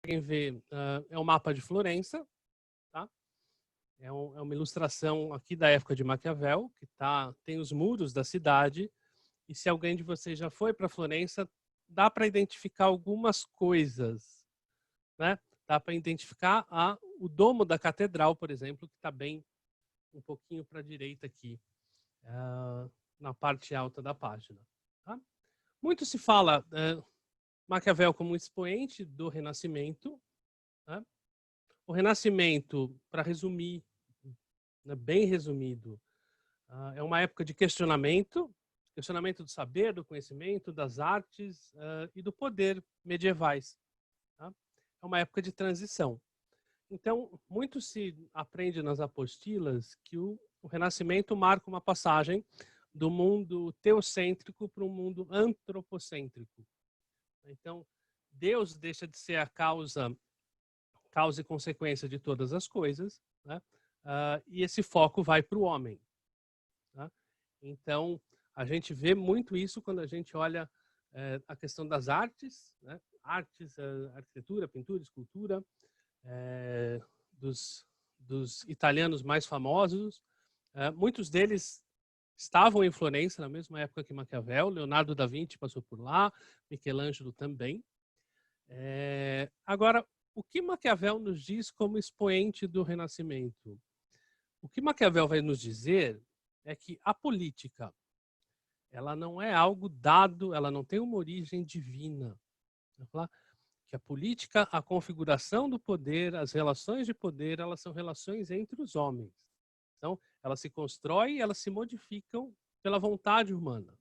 conseguem ver, é o mapa de Florença, tá? É uma ilustração aqui da época de Maquiavel, que tem os muros da cidade, e se alguém de vocês já foi para Florença, dá para identificar algumas coisas, né? Dá para identificar o domo da catedral, por exemplo, que está bem um pouquinho para a direita aqui, na parte alta da página. Tá? Muito se fala Maquiavel como um expoente do Renascimento. Né? O Renascimento, para resumir, né, bem resumido, é uma época de questionamento do saber, do conhecimento, das artes e do poder medievais. Tá? É uma época de transição. Então, muito se aprende nas apostilas que o Renascimento marca uma passagem do mundo teocêntrico para um mundo antropocêntrico. Então, Deus deixa de ser a causa e consequência de todas as coisas, né? E esse foco vai para o homem. Tá? Então, a gente vê muito isso quando a gente olha a questão das artes, né? Artes, arquitetura, pintura, escultura, dos italianos mais famosos. Muitos deles estavam em Florença na mesma época que Maquiavel. Leonardo da Vinci passou por lá, Michelangelo também. Agora, o que Maquiavel nos diz como expoente do Renascimento? O que Maquiavel vai nos dizer é que a política, ela não é algo dado, ela não tem uma origem divina. Vai falar que a política, a configuração do poder, as relações de poder, elas são relações entre os homens. Então, elas se constroem, elas se modificam pela vontade humana.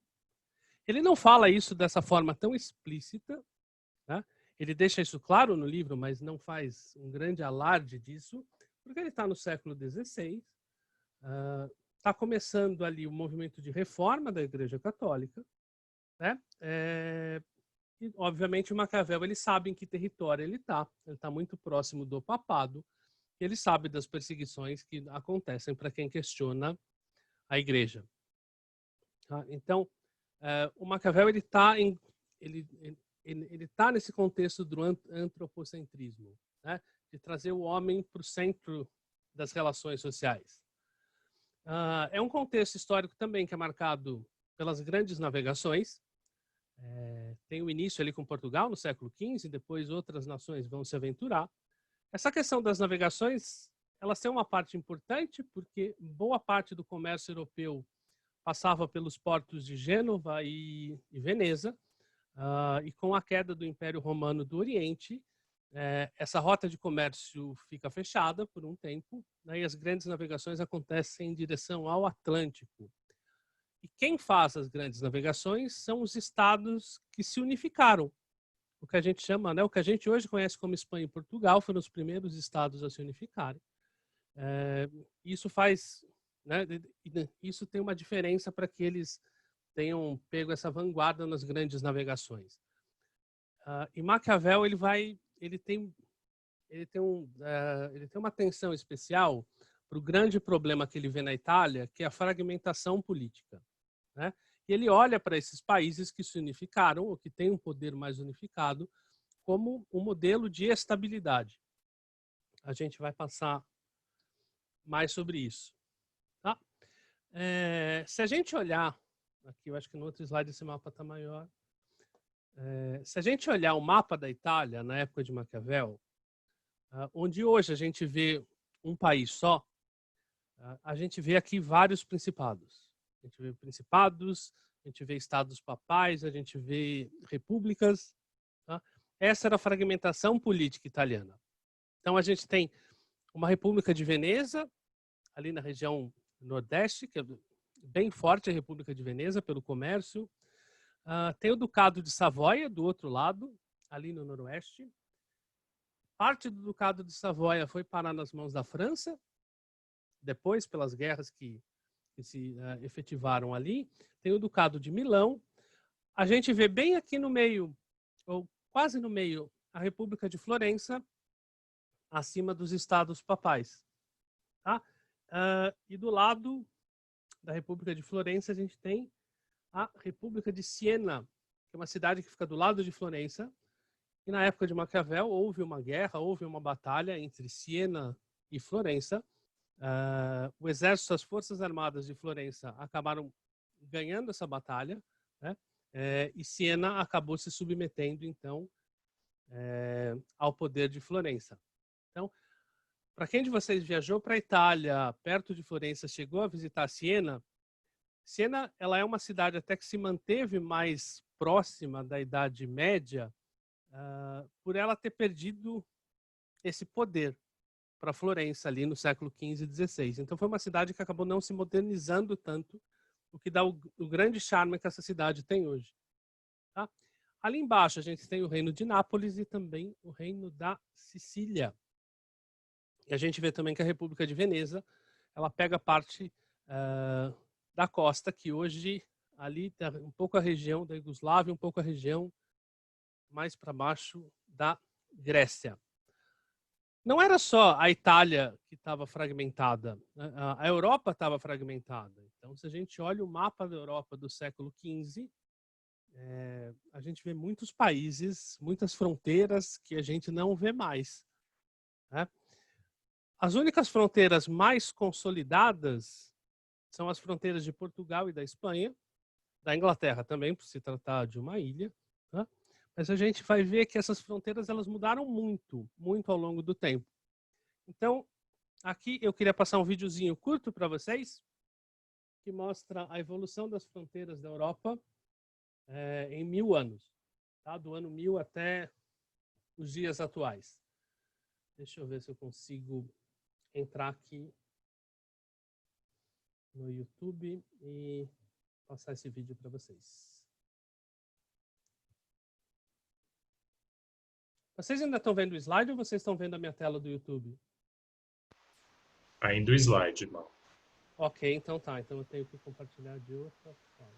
Ele não fala isso dessa forma tão explícita, né? Ele deixa isso claro no livro, mas não faz um grande alarde disso, porque ele está no século XVI, está começando ali o movimento de reforma da Igreja Católica, né? E, obviamente, o Maquiavel ele sabe em que território ele está muito próximo do papado, ele sabe das perseguições que acontecem para quem questiona a Igreja. Tá? Então, o Maquiavel ele está nesse contexto do antropocentrismo, né? De trazer o homem para o centro das relações sociais. É um contexto histórico também que é marcado pelas grandes navegações. Tem o início ali com Portugal no século XV, depois outras nações vão se aventurar. Essa questão das navegações, elas têm uma parte importante porque boa parte do comércio europeu passava pelos portos de Gênova e Veneza, e com a queda do Império Romano do Oriente, essa rota de comércio fica fechada por um tempo, né, e as grandes navegações acontecem em direção ao Atlântico. E quem faz as grandes navegações são os estados que se unificaram. O que a gente chama, né, o que a gente hoje conhece como Espanha e Portugal, foram os primeiros estados a se unificarem. Isso faz, né, isso tem uma diferença para que eles tenham pego essa vanguarda nas grandes navegações. E Maquiavel ele tem uma atenção especial para o grande problema que ele vê na Itália, que é a fragmentação política, né? E ele olha para esses países que se unificaram, ou que têm um poder mais unificado, como um modelo de estabilidade. A gente vai passar mais sobre isso. Tá? Se a gente olhar, aqui eu acho que no outro slide esse mapa está maior. Se a gente olhar o mapa da Itália na época de Maquiavel, onde hoje a gente vê um país só, a gente vê aqui vários principados. A gente vê principados, a gente vê estados papais, a gente vê repúblicas. Tá? Essa era a fragmentação política italiana. Então a gente tem uma República de Veneza, ali na região nordeste, que é bem forte a República de Veneza pelo comércio. Tem o Ducado de Savoia, do outro lado, ali no noroeste. Parte do Ducado de Savoia foi parar nas mãos da França, depois pelas guerras que se efetivaram ali. Tem o Ducado de Milão. A gente vê bem aqui no meio, ou quase no meio, a República de Florença, acima dos estados papais. Tá? E do lado da República de Florença, a gente tem a República de Siena, que é uma cidade que fica do lado de Florença, E na época de Maquiavel houve uma guerra, houve uma batalha entre Siena e Florença. O exército, as forças armadas de Florença acabaram ganhando essa batalha, né? E Siena acabou se submetendo, então, ao poder de Florença. Então, para quem de vocês viajou para a Itália, perto de Florença, chegou a visitar Siena, Siena ela é uma cidade até que se manteve mais próxima da Idade Média, por ela ter perdido esse poder para Florença ali no século XV e XVI. Então foi uma cidade que acabou não se modernizando tanto, o que dá o grande charme que essa cidade tem hoje. Tá? Ali embaixo a gente tem o reino de Nápoles e também o reino da Sicília. E a gente vê também que a República de Veneza ela pega parte da costa, que hoje ali está um pouco a região da Iugoslávia, um pouco a região mais para baixo da Grécia. Não era só a Itália que estava fragmentada, a Europa estava fragmentada. Então, se a gente olha o mapa da Europa do século XV, a gente vê muitos países, muitas fronteiras que a gente não vê mais, né? As únicas fronteiras mais consolidadas são as fronteiras de Portugal e da Espanha, da Inglaterra também, por se tratar de uma ilha, né? Mas a gente vai ver que essas fronteiras elas mudaram muito, muito ao longo do tempo. Então, aqui eu queria passar um videozinho curto para vocês, que mostra a evolução das fronteiras da Europa em 1000 anos, tá? Do ano 1000 até os dias atuais. Deixa eu ver se eu consigo entrar aqui no YouTube e passar esse vídeo para vocês. Vocês ainda estão vendo o slide ou vocês estão vendo a minha tela do YouTube? Ainda o slide, irmão. Ok, então tá. Então eu tenho que compartilhar de outra forma.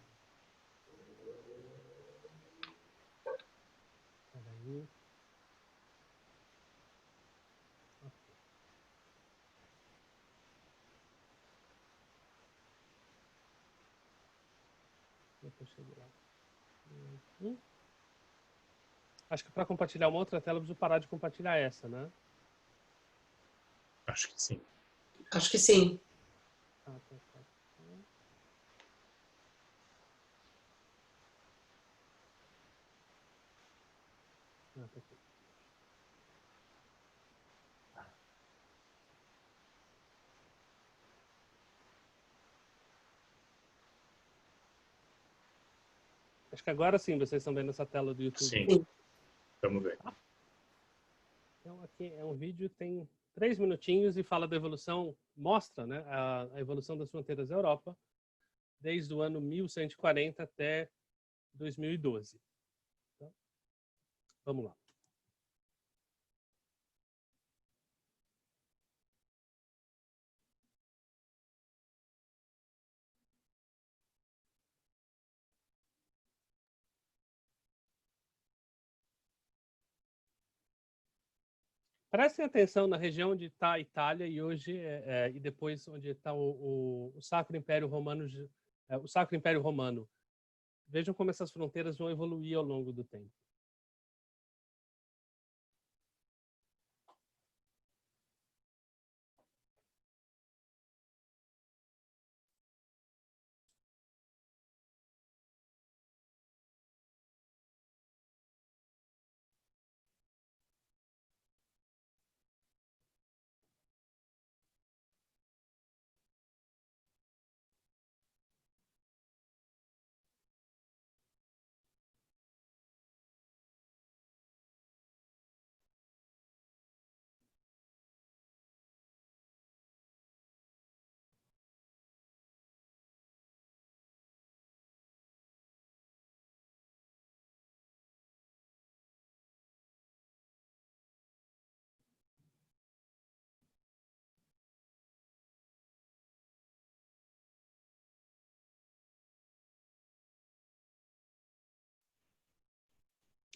Peraí. Ok. Eu cheguei lá. Acho que para compartilhar uma outra tela eu preciso parar de compartilhar essa, né? Acho que sim. Acho que sim. Tá. Tá aqui. Acho que agora sim vocês estão vendo essa tela do YouTube. Sim. Vamos ver. Tá? Então aqui é um vídeo, tem 3 minutinhos e fala da evolução, mostra, né, a evolução das fronteiras da Europa desde o ano 1140 até 2012. Então, vamos lá. Prestem atenção na região onde está a Itália e hoje e depois onde está o Sacro Império Romano, o Sacro Império Romano. Vejam como essas fronteiras vão evoluir ao longo do tempo.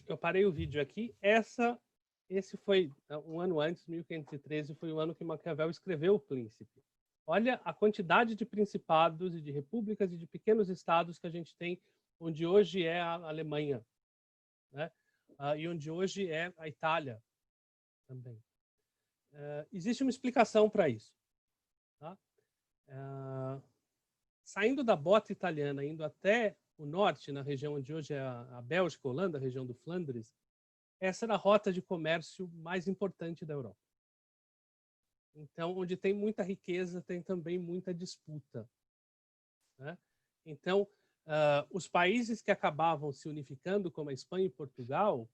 Eu parei o vídeo aqui. Esse foi um ano antes, 1513, foi o ano que Maquiavel escreveu O Príncipe. Olha a quantidade de principados e de repúblicas e de pequenos estados que a gente tem, onde hoje é a Alemanha, né? e onde hoje é a Itália também. Existe uma explicação para isso. Tá? Saindo da bota italiana, indo até o norte, na região onde hoje é a Bélgica, a Holanda, a região do Flandres, essa era a rota de comércio mais importante da Europa. Então, onde tem muita riqueza, tem também muita disputa. Né? Então, os países que acabavam se unificando, como a Espanha e Portugal,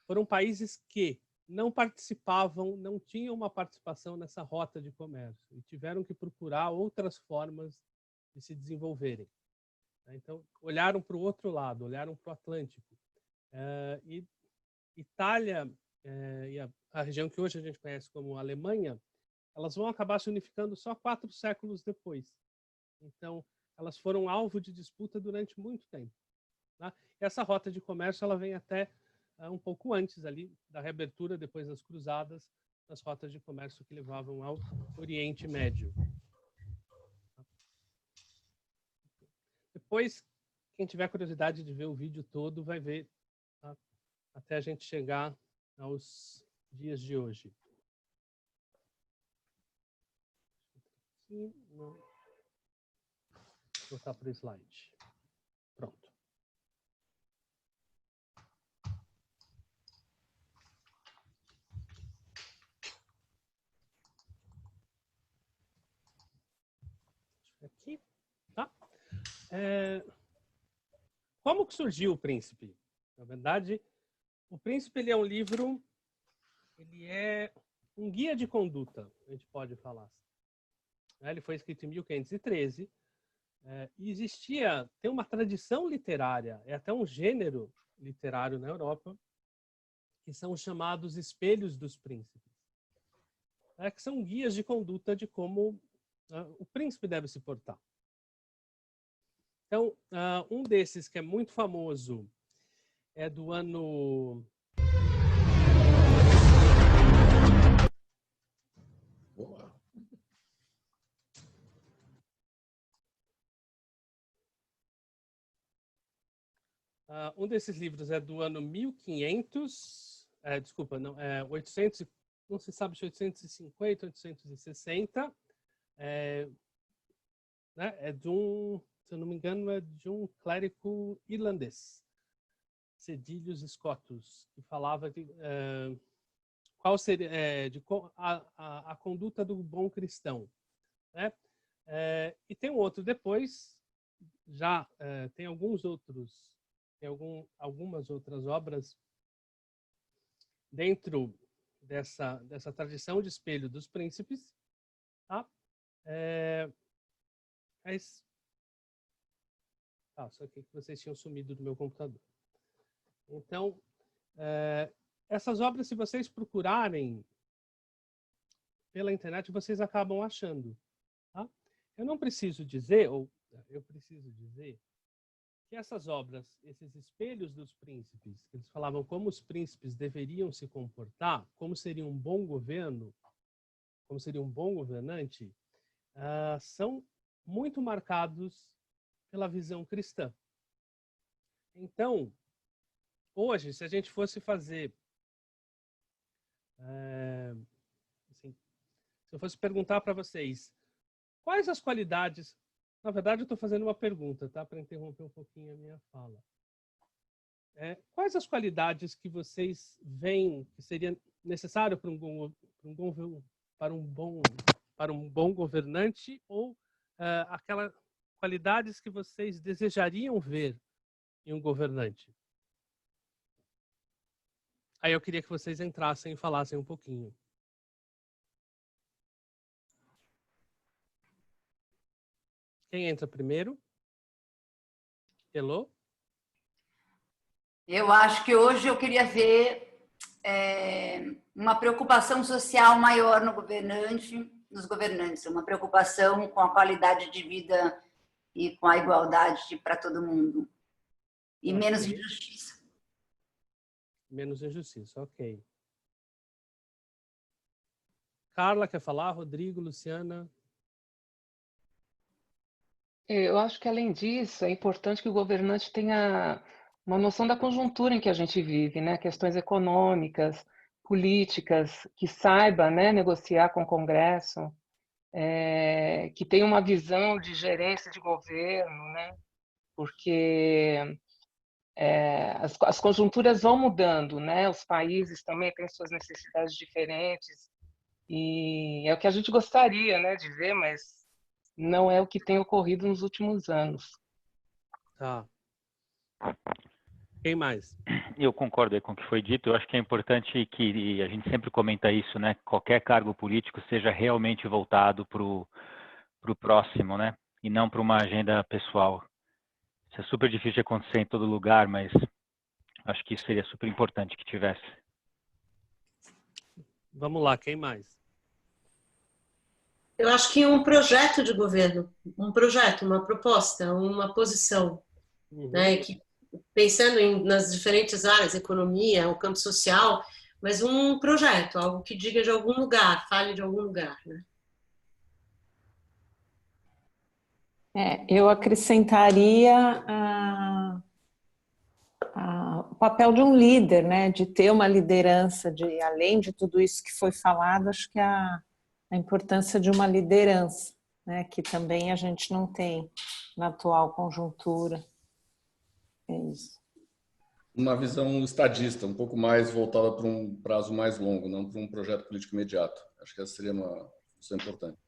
foram países que não participavam, não tinham uma participação nessa rota de comércio e tiveram que procurar outras formas de se desenvolverem. Então, olharam para o outro lado, olharam para o Atlântico. E Itália e a região que hoje a gente conhece como Alemanha, elas vão acabar se unificando só 4 séculos depois. Então, elas foram alvo de disputa durante muito tempo. Tá? Essa rota de comércio ela vem até um pouco antes ali da reabertura, depois das cruzadas, das rotas de comércio que levavam ao Oriente Médio. Depois, quem tiver curiosidade de ver o vídeo todo, vai ver, tá? Até a gente chegar aos dias de hoje. Vou voltar para o slide. Pronto. Aqui, tá? Como que surgiu o Príncipe? Na verdade, o Príncipe ele é um livro, ele é um guia de conduta, a gente pode falar assim. Ele foi escrito em 1513 e tem uma tradição literária, é até um gênero literário na Europa, que são os chamados espelhos dos príncipes, que são guias de conduta de como o príncipe deve se portar. Então, um desses que é muito famoso é do ano... um desses livros é do ano 1500, desculpa, não, 800, não se sabe se 850, 860, né, é de um, se eu não me engano, é de um clérigo irlandês, Cedilius Scotus, que falava de qual seria a conduta do bom cristão. Né? E tem um outro depois, já tem alguns outros, tem algumas outras obras dentro dessa tradição de espelho dos príncipes. Tá? Só que vocês tinham sumido do meu computador. Então, essas obras, se vocês procurarem pela internet, vocês acabam achando. Tá? Eu não preciso dizer, ou eu preciso dizer, que essas obras, esses espelhos dos príncipes, eles falavam como os príncipes deveriam se comportar, como seria um bom governo, como seria um bom governante, são muito marcados pela visão cristã. Então, hoje, se a gente fosse fazer, assim, se eu fosse perguntar para vocês, quais as qualidades... Na verdade, eu estou fazendo uma pergunta, tá? Para interromper um pouquinho a minha fala. Quais as qualidades que vocês veem que seria necessário para um bom governante ou aquelas qualidades que vocês desejariam ver em um governante? Aí eu queria que vocês entrassem e falassem um pouquinho. Quem entra primeiro? Elô? Eu acho que hoje eu queria ver uma preocupação social maior nos governantes, uma preocupação com a qualidade de vida e com a igualdade para todo mundo. E menos injustiça. Menos injustiça, ok. Carla, quer falar? Rodrigo, Luciana? Eu acho que, além disso, é importante que o governante tenha uma noção da conjuntura em que a gente vive, né? Questões econômicas, políticas, que saiba, né, negociar com o Congresso, que tenha uma visão de gerência de governo, né? Porque as conjunturas vão mudando, né? Os países também têm suas necessidades diferentes e é o que a gente gostaria, né, de ver, mas não é o que tem ocorrido nos últimos anos. Tá. Quem mais? Eu concordo aí com o que foi dito. Eu acho que é importante que a gente sempre comenta isso, né? Qualquer cargo político seja realmente voltado para o próximo, né? E não para uma agenda pessoal. Isso é super difícil de acontecer em todo lugar, mas acho que isso seria super importante que tivesse. Vamos lá, quem mais? Eu acho que um projeto de governo, um projeto, uma proposta, uma posição, né? Que, pensando nas diferentes áreas, economia, o campo social, mas um projeto, algo que diga de algum lugar, fale de algum lugar, né? Eu acrescentaria o papel de um líder, né? De ter uma liderança, de além de tudo isso que foi falado, acho que a importância de uma liderança, né? Que também a gente não tem na atual conjuntura. É isso. Uma visão estadista, um pouco mais voltada para um prazo mais longo, não para um projeto político imediato. Acho que essa seria uma função importante,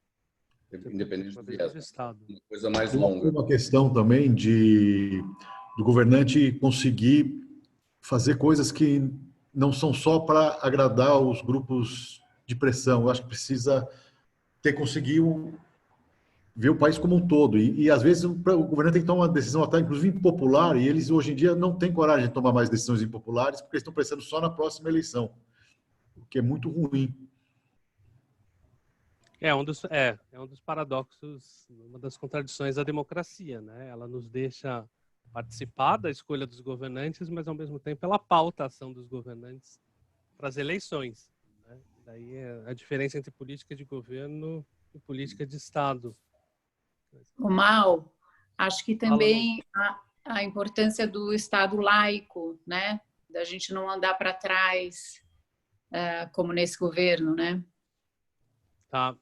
independente do viés. Uma coisa mais longa. Uma questão também do governante conseguir fazer coisas que não são só para agradar os grupos de pressão. Eu acho que precisa conseguir ver o país como um todo. E às vezes, o governo tem que tomar uma decisão até, inclusive, impopular, e eles, hoje em dia, não têm coragem de tomar mais decisões impopulares, porque eles estão pensando só na próxima eleição, o que é muito ruim. É um dos paradoxos, uma das contradições da democracia, né? Ela nos deixa participar da escolha dos governantes, mas, ao mesmo tempo, ela pauta a ação dos governantes para as eleições, né? Daí é a diferença entre política de governo e política de Estado. O mal, acho que também a importância do Estado laico, né? Da gente não andar para trás, como nesse governo, né? Tá,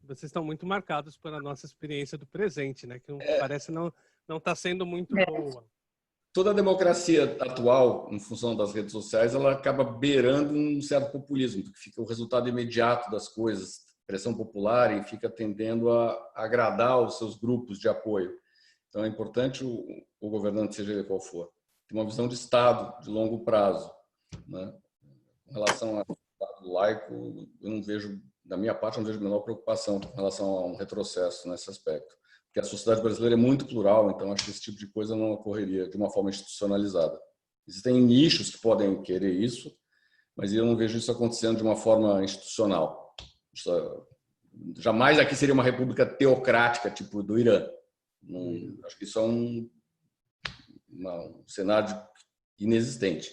vocês estão muito marcados pela nossa experiência do presente, né? Que parece não está sendo muito boa. Toda a democracia atual, em função das redes sociais, ela acaba beirando um certo populismo, porque fica o resultado imediato das coisas, pressão popular, e fica tendendo a agradar os seus grupos de apoio. Então é importante o governante, seja ele qual for, ter uma visão de Estado de longo prazo, né? Em relação ao Estado laico, eu não vejo, da minha parte, não vejo a menor preocupação em relação a um retrocesso nesse aspecto. Porque a sociedade brasileira é muito plural, então acho que esse tipo de coisa não ocorreria de uma forma institucionalizada. Existem nichos que podem querer isso, mas eu não vejo isso acontecendo de uma forma institucional. Jamais aqui seria uma república teocrática, tipo do Irã. Acho que isso é um cenário inexistente.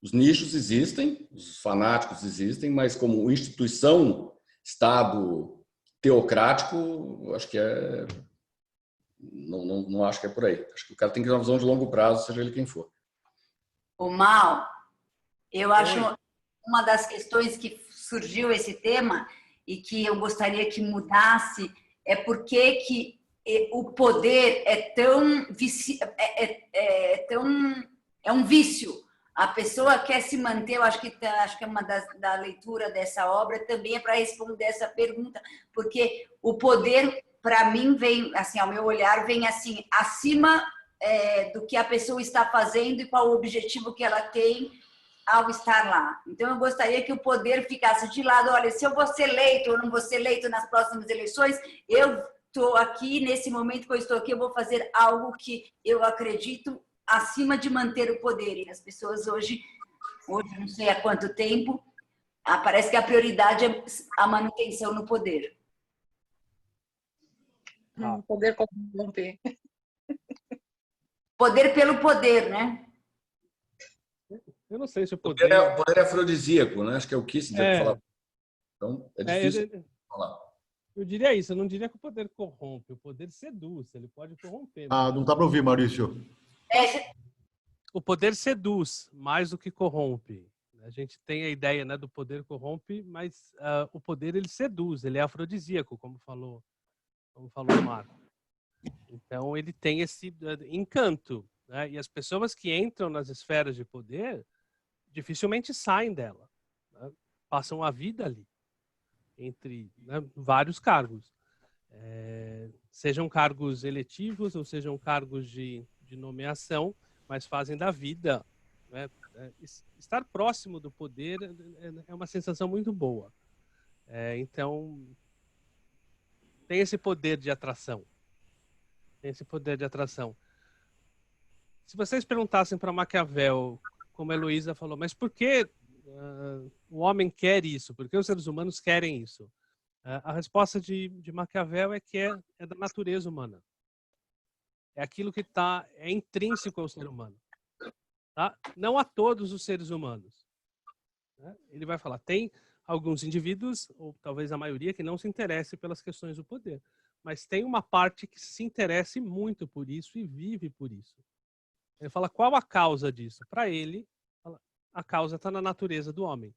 Os nichos existem, os fanáticos existem, mas como instituição, Estado teocrático, acho que não acho que é por aí. Acho que o cara tem que ter uma visão de longo prazo, seja ele quem for. O mal, eu acho uma das questões que surgiu esse tema e que eu gostaria que mudasse é porque que o poder é um vício. A pessoa quer se manter, eu acho que é uma da leitura dessa obra também é para responder essa pergunta, porque o poder, para mim, vem, assim, ao meu olhar, vem assim, acima do que a pessoa está fazendo e qual o objetivo que ela tem ao estar lá. Então, eu gostaria que o poder ficasse de lado. Olha, se eu vou ser eleito ou não vou ser eleito nas próximas eleições, eu estou aqui, nesse momento que eu estou aqui, eu vou fazer algo que eu acredito acima de manter o poder. E as pessoas hoje não sei há quanto tempo, parece que a prioridade é a manutenção no poder. Poder corromper. Poder pelo poder, né? Eu não sei se o poder... Poder é afrodisíaco, né? Acho que é o Kissinger que fala. Então, é difícil falar. Eu diria isso, eu não diria que o poder corrompe, o poder seduz, ele pode corromper. Não dá para ouvir, Maurício. o poder seduz mais do que corrompe. A gente tem a ideia, né, do poder corrompe, mas o poder ele seduz, ele é afrodisíaco, como falou o Marco. Então ele tem esse encanto, né? E as pessoas que entram nas esferas de poder dificilmente saem dela, né? Passam a vida ali, entre, né, vários cargos, sejam cargos eletivos ou sejam cargos de nomeação, mas fazem da vida, né? Estar próximo do poder é uma sensação muito boa. Então, tem esse poder de atração. Tem esse poder de atração. Se vocês perguntassem para Maquiavel, como a Heloísa falou, mas por que o homem quer isso? Por que os seres humanos querem isso? A resposta de Maquiavel é que é da natureza humana. É aquilo que é intrínseco ao ser humano. Tá? Não a todos os seres humanos. Né? Ele vai falar, tem alguns indivíduos, ou talvez a maioria, que não se interesse pelas questões do poder. Mas tem uma parte que se interessa muito por isso e vive por isso. Ele fala, qual a causa disso? Para ele, a causa está na natureza do homem.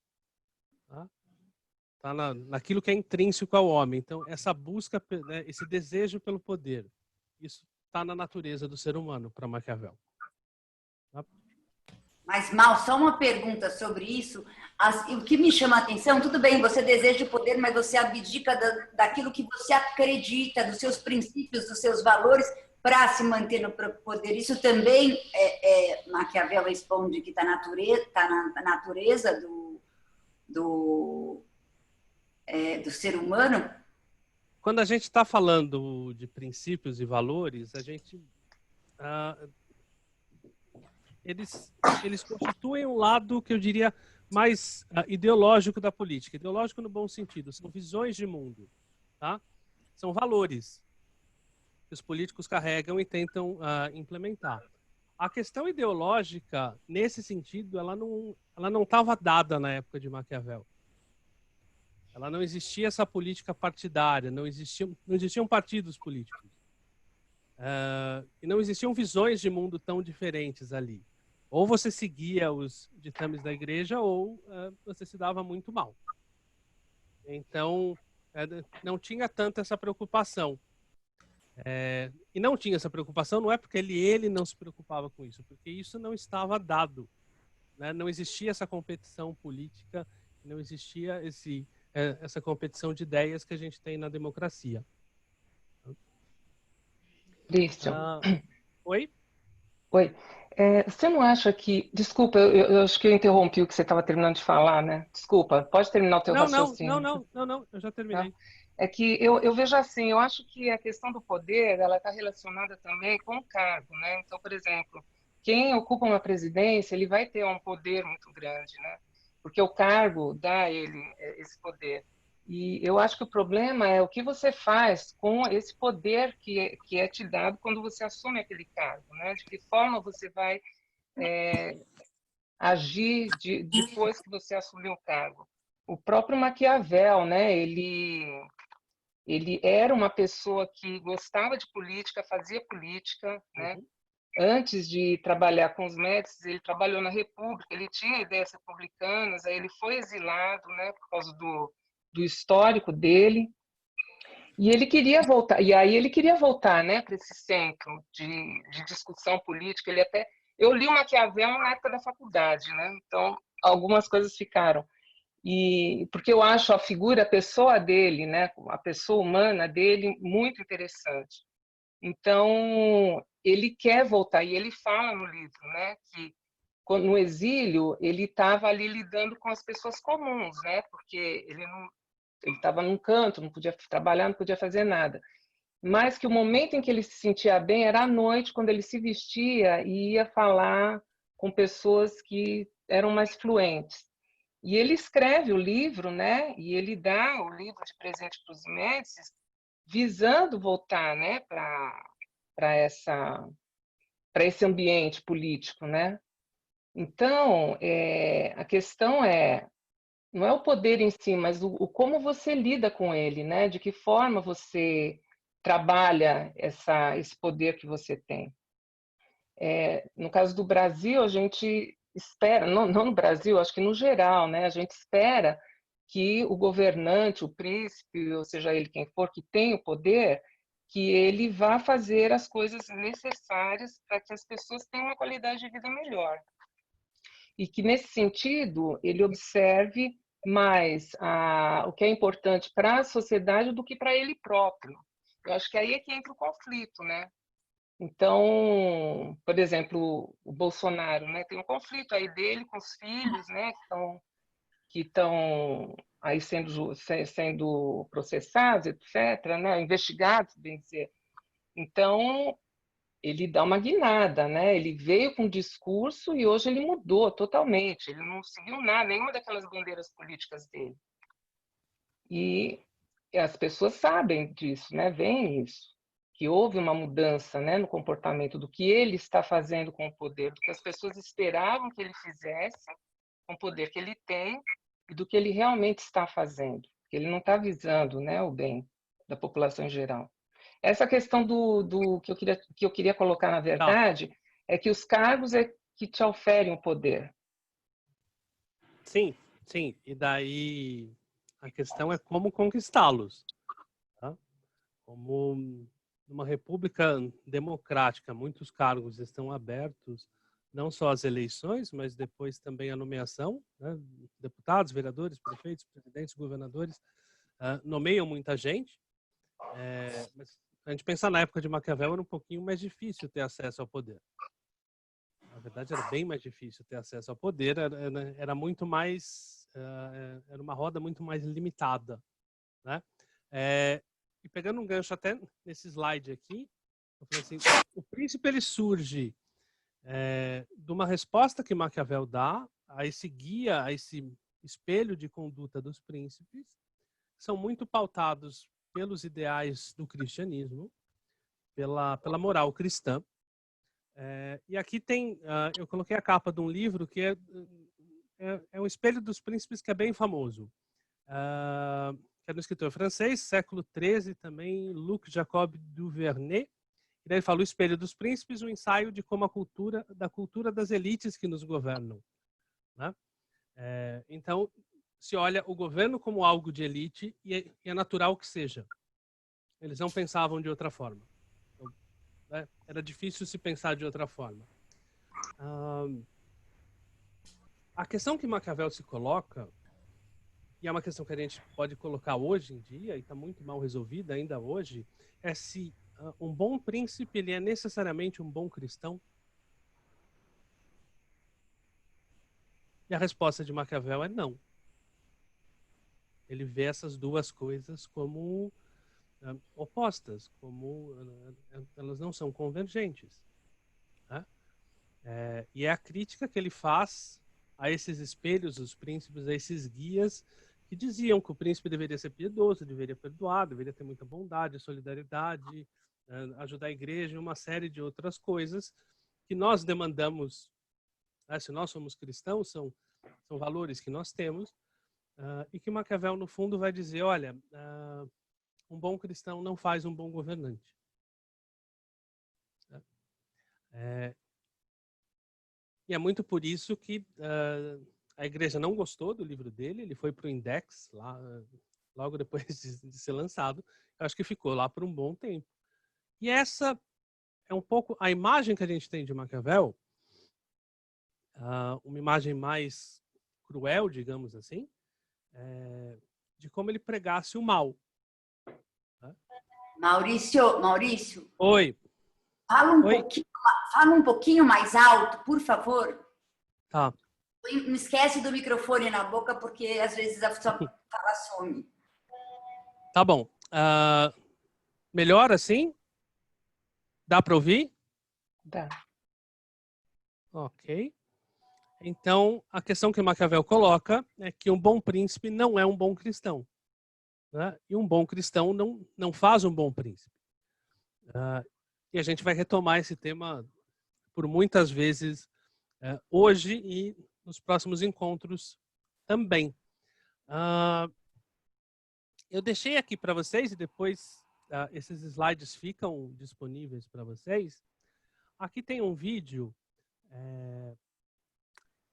Está naquilo que é intrínseco ao homem. Então, essa busca, né, esse desejo pelo poder, isso está na natureza do ser humano, para Maquiavel. Tá? Mas, Mal, só uma pergunta sobre isso. O que me chama a atenção, tudo bem, você deseja o poder, mas você abdica daquilo que você acredita, dos seus princípios, dos seus valores, para se manter no poder. Isso também, Maquiavel responde que está na natureza do ser humano? Quando a gente está falando de princípios e valores, a gente... Eles constituem um lado que eu diria mais ideológico da política. Ideológico no bom sentido. São visões de mundo. Tá? São valores que os políticos carregam e tentam implementar. A questão ideológica, nesse sentido, ela não estava dada na época de Maquiavel. Ela não existia essa política partidária, não existiam partidos políticos. E não existiam visões de mundo tão diferentes ali. Ou você seguia os ditames da igreja ou você se dava muito mal. Então, não tinha tanto essa preocupação. E não tinha essa preocupação não é porque ele não se preocupava com isso, porque isso não estava dado. Né? Não existia essa competição política, não existia essa competição de ideias que a gente tem na democracia. Christian. Oi? Oi. Você não acha que... Desculpa, eu acho que eu interrompi o que você estava terminando de falar, né? Desculpa, pode terminar o teu raciocínio. Não, eu já terminei. É que eu vejo assim, eu acho que a questão do poder, ela está relacionada também com o cargo, né? Então, por exemplo, quem ocupa uma presidência, ele vai ter um poder muito grande, né? Porque o cargo dá a ele esse poder. E eu acho que o problema é o que você faz com esse poder que é te dado quando você assume aquele cargo, né? De que forma você vai agir depois que você assumiu o cargo. O próprio Maquiavel, né? Ele era uma pessoa que gostava de política, fazia política, né? Antes de trabalhar com os Médicis, ele trabalhou na República, ele tinha ideias republicanas, aí ele foi exilado, né? Por causa do histórico dele, e ele queria voltar, né, para esse centro de discussão política. Eu li o Maquiavel na época da faculdade, né? Então algumas coisas ficaram, e porque eu acho a pessoa dele, né, a pessoa humana dele muito interessante. Então ele quer voltar, e ele fala no livro, né, que no exílio ele estava ali lidando com as pessoas comuns, né, porque ele estava num canto, não podia trabalhar, não podia fazer nada. Mas que o momento em que ele se sentia bem era à noite, quando ele se vestia e ia falar com pessoas que eram mais fluentes. E ele escreve o livro, né? E ele dá o livro de presente para os Médicis, visando voltar, né, para esse ambiente político, né? Então, a questão não é o poder em si, mas o como você lida com ele, né? De que forma você trabalha esse poder que você tem. No caso do Brasil, a gente espera, não no Brasil, acho que no geral, né, a gente espera que o governante, o príncipe, ou seja ele quem for, que tem o poder, que ele vá fazer as coisas necessárias para que as pessoas tenham uma qualidade de vida melhor. E que, nesse sentido, ele observe mais o que é importante para a sociedade do que para ele próprio. Eu acho que aí é que entra o conflito, né? Então, por exemplo, o Bolsonaro, né, tem um conflito aí dele com os filhos, né, que estão aí sendo processados, etc., né, investigados, bem dizer. Então, ele dá uma guinada, né? Ele veio com um discurso e hoje ele mudou totalmente. Ele não seguiu nada, nenhuma daquelas bandeiras políticas dele. E as pessoas sabem disso, né? Veem isso, que houve uma mudança, né, no comportamento do que ele está fazendo com o poder, do que as pessoas esperavam que ele fizesse com o poder que ele tem e do que ele realmente está fazendo. Ele não está visando, né, o bem da população em geral. Essa questão do que eu queria colocar, na verdade, é que os cargos é que te oferem o poder. Sim, sim. E daí a questão é como conquistá-los. Tá? Como numa república democrática, muitos cargos estão abertos, não só às eleições, mas depois também à nomeação, né? Deputados, vereadores, prefeitos, presidentes, governadores nomeiam muita gente. Mas a gente pensar na época de Maquiavel, era um pouquinho mais difícil ter acesso ao poder. Na verdade, era bem mais difícil ter acesso ao poder, era muito mais, era uma roda muito mais limitada, né? E pegando um gancho até nesse slide aqui, eu falei assim, o príncipe ele surge de uma resposta que Maquiavel dá a esse guia, a esse espelho de conduta dos príncipes, que são muito pautados pelos ideais do cristianismo, pela moral cristã. E aqui tem, eu coloquei a capa de um livro que é um espelho dos príncipes que é bem famoso. Que é do escritor francês, século XIII, também, Luc Jacob Duvernay. E daí ele fala o espelho dos príncipes, um ensaio de como da cultura das elites que nos governam. Né? Então, se olha o governo como algo de elite e é natural que seja. Eles não pensavam de outra forma. Era difícil se pensar de outra forma. A questão que Maquiavel se coloca, e é uma questão que a gente pode colocar hoje em dia, e está muito mal resolvida ainda hoje, é se um bom príncipe ele é necessariamente um bom cristão. E a resposta de Maquiavel é não. Ele vê essas duas coisas como opostas, como elas não são convergentes. Né? E é a crítica que ele faz a esses espelhos, os príncipes, a esses guias que diziam que o príncipe deveria ser piedoso, deveria perdoar, deveria ter muita bondade, solidariedade, ajudar a igreja e uma série de outras coisas que nós demandamos. Se nós somos cristãos, são valores que nós temos, e que Maquiavel, no fundo, vai dizer, olha, um bom cristão não faz um bom governante. E é muito por isso que a igreja não gostou do livro dele, ele foi para o Index, logo depois de ser lançado. Eu acho que ficou lá por um bom tempo. E essa é um pouco a imagem que a gente tem de Maquiavel, uma imagem mais cruel, digamos assim, de como ele pregasse o mal. Maurício. Oi. Fala um pouquinho mais alto, por favor. Tá. Não esquece do microfone na boca, porque às vezes a sua fala some. Tá bom. Melhor assim? Dá para ouvir? Dá. Ok. Então, a questão que Maquiavel coloca é que um bom príncipe não é um bom cristão. Né? E um bom cristão não faz um bom príncipe. E a gente vai retomar esse tema por muitas vezes hoje e nos próximos encontros também. Eu deixei aqui para vocês, e depois esses slides ficam disponíveis para vocês, aqui tem um vídeo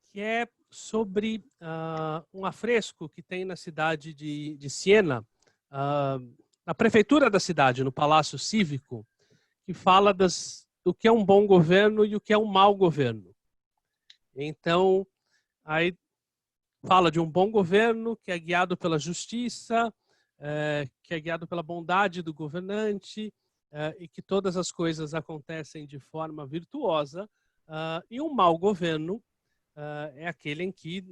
que é sobre um afresco que tem na cidade de Siena, na prefeitura da cidade, no Palácio Cívico, que fala do que é um bom governo e o que é um mau governo. Então, aí fala de um bom governo que é guiado pela justiça, que é guiado pela bondade do governante, e que todas as coisas acontecem de forma virtuosa, e um mau governo é aquele em que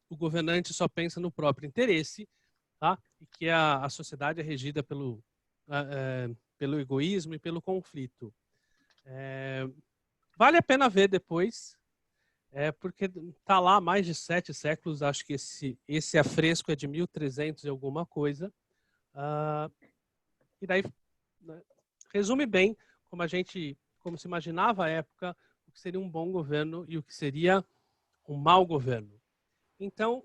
o governante só pensa no próprio interesse, tá? E que a sociedade é regida pelo egoísmo e pelo conflito. Vale a pena ver depois, porque está lá há mais de 7 séculos, acho que esse afresco é de 1300 e alguma coisa, e daí resume bem como se imaginava à época o que seria um bom governo e o que seria um mau governo. Então,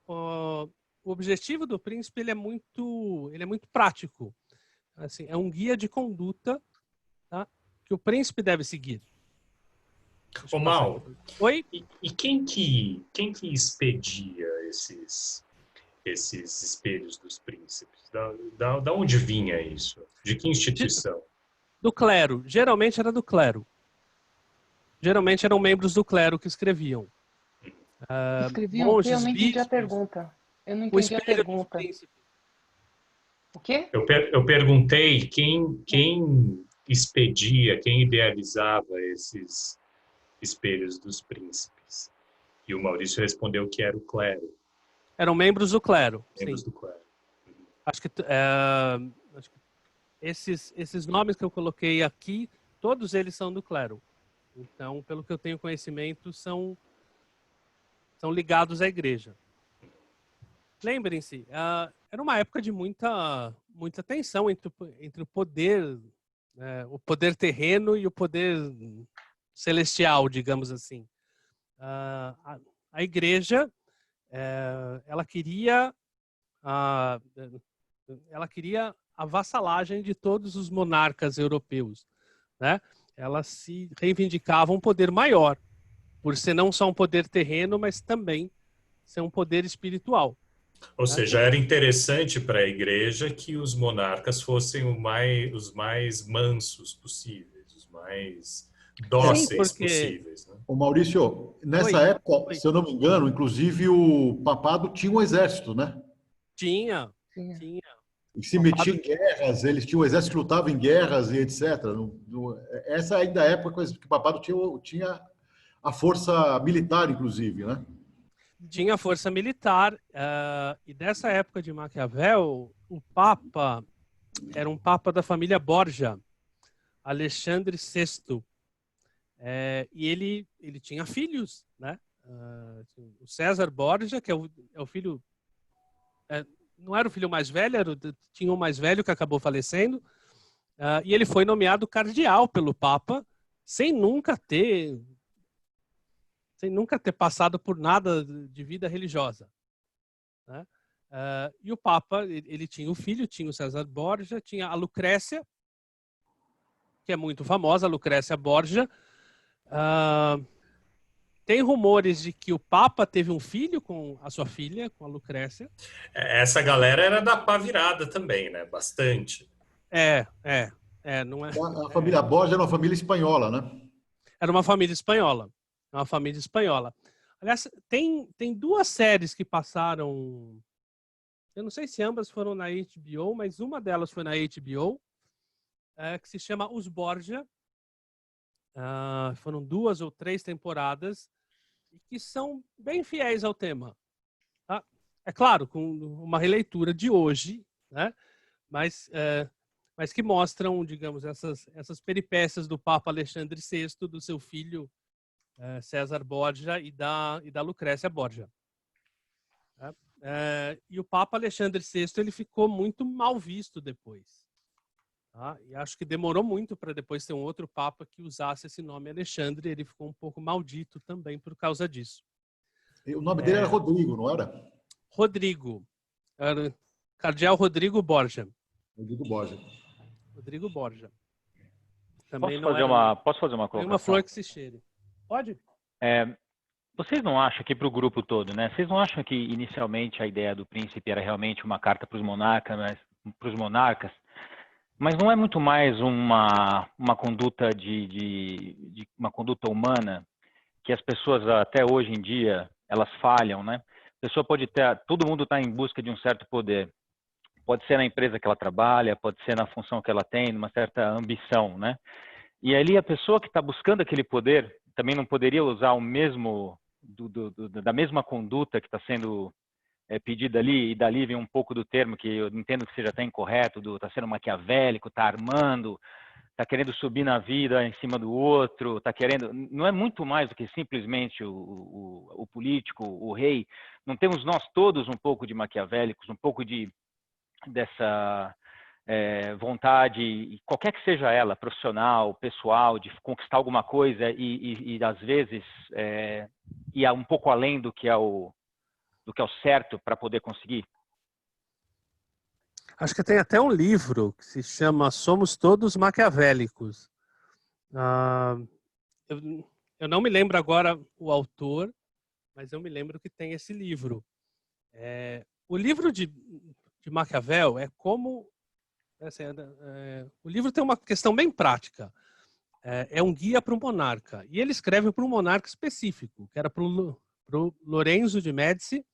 o objetivo do príncipe ele é muito prático. Assim, é um guia de conduta, tá, que o príncipe deve seguir. Ô, Mal, oi? E quem que expedia esses espelhos dos príncipes? Da onde vinha isso? De que instituição? Do clero. Geralmente era do clero. Geralmente eram membros do clero que escreviam. Escreviam? Monges, Eu não entendi bispos, a pergunta. Eu não o entendi a espelho dos pergunta. príncipes. O quê? Eu perguntei quem expedia, quem idealizava esses espelhos dos príncipes. E o Maurício respondeu que era o clero. Eram membros do clero. Membros Sim. do clero. Acho que esses nomes que eu coloquei aqui, todos eles são do clero. Então, pelo que eu tenho conhecimento, são ligados à igreja. Lembrem-se, era uma época de muita tensão entre o poder terreno e o poder celestial, digamos assim. A igreja, ela queria a vassalagem de todos os monarcas europeus, né? Ela se reivindicava um poder maior, por ser não só um poder terreno, mas também ser um poder espiritual. Ou seja, era interessante para a igreja que os monarcas fossem os mais mansos possíveis, os mais dóceis possíveis. Né? Ô Maurício, nessa época, se eu não me engano, inclusive o papado tinha um exército, né? Tinha. E se metia em guerras, eles tinham o exército que lutava em guerras e etc. Essa ainda é a época que o papado tinha a força militar, inclusive, né? Tinha força militar, e dessa época de Maquiavel, o Papa era um Papa da família Borgia, Alexandre VI. E ele tinha filhos, né? O César Borgia, que é o filho... não era o filho mais velho, tinha um mais velho que acabou falecendo, e ele foi nomeado cardeal pelo Papa, sem nunca ter passado por nada de vida religiosa, né? E o Papa, ele tinha o filho, tinha o César Borgia, tinha a Lucrécia, que é muito famosa, a Lucrécia Borgia. Tem rumores de que o Papa teve um filho com a sua filha, com a Lucrécia. Essa galera era da pá virada também, né? Bastante. Não é... A família Borgia era uma família espanhola, né? Era uma família espanhola. Aliás, tem 2 séries que passaram... Eu não sei se ambas foram na HBO, mas uma delas foi na HBO, que se chama Os Borgia. Foram 2 ou 3 temporadas e que são bem fiéis ao tema. Tá? É claro, com uma releitura de hoje, né? Mas que mostram, digamos, essas peripécias do Papa Alexandre VI, do seu filho César Borgia e da Lucrécia Borgia. E o Papa Alexandre VI ele ficou muito mal visto depois. Tá? E acho que demorou muito para depois ter um outro Papa que usasse esse nome Alexandre. Ele ficou um pouco maldito também por causa disso. E o nome dele era Rodrigo, não era? Rodrigo. Era cardeal Rodrigo Borgia. Rodrigo Borgia. Rodrigo Borgia. também Posso fazer uma colocação? Uma flor que se cheire. Pode? Vocês não acham que para o grupo todo, né? Vocês não acham que inicialmente a ideia do príncipe era realmente uma carta para os monarcas, mas não é muito mais uma conduta uma conduta humana que as pessoas até hoje em dia elas falham, né? A pessoa pode todo mundo está em busca de um certo poder. Pode ser na empresa que ela trabalha, pode ser na função que ela tem, numa certa ambição, né? E ali a pessoa que está buscando aquele poder também não poderia usar o mesmo da mesma conduta que está sendo pedida ali, e dali vem um pouco do termo que eu entendo que seja até incorreto, está sendo maquiavélico, está armando, está querendo subir na vida em cima do outro, está querendo... Não é muito mais do que simplesmente o político, o rei. Não temos nós todos um pouco de maquiavélicos, um pouco dessa vontade, qualquer que seja ela, profissional, pessoal, de conquistar alguma coisa e às vezes ir um pouco além do que é o certo para poder conseguir? Acho que tem até um livro que se chama Somos Todos Maquiavélicos. Eu não me lembro agora o autor, mas eu me lembro que tem esse livro. O livro de Maquiavel é como... o livro tem uma questão bem prática. É um guia para um monarca. E ele escreve para um monarca específico, que era para o Lorenzo de Médici,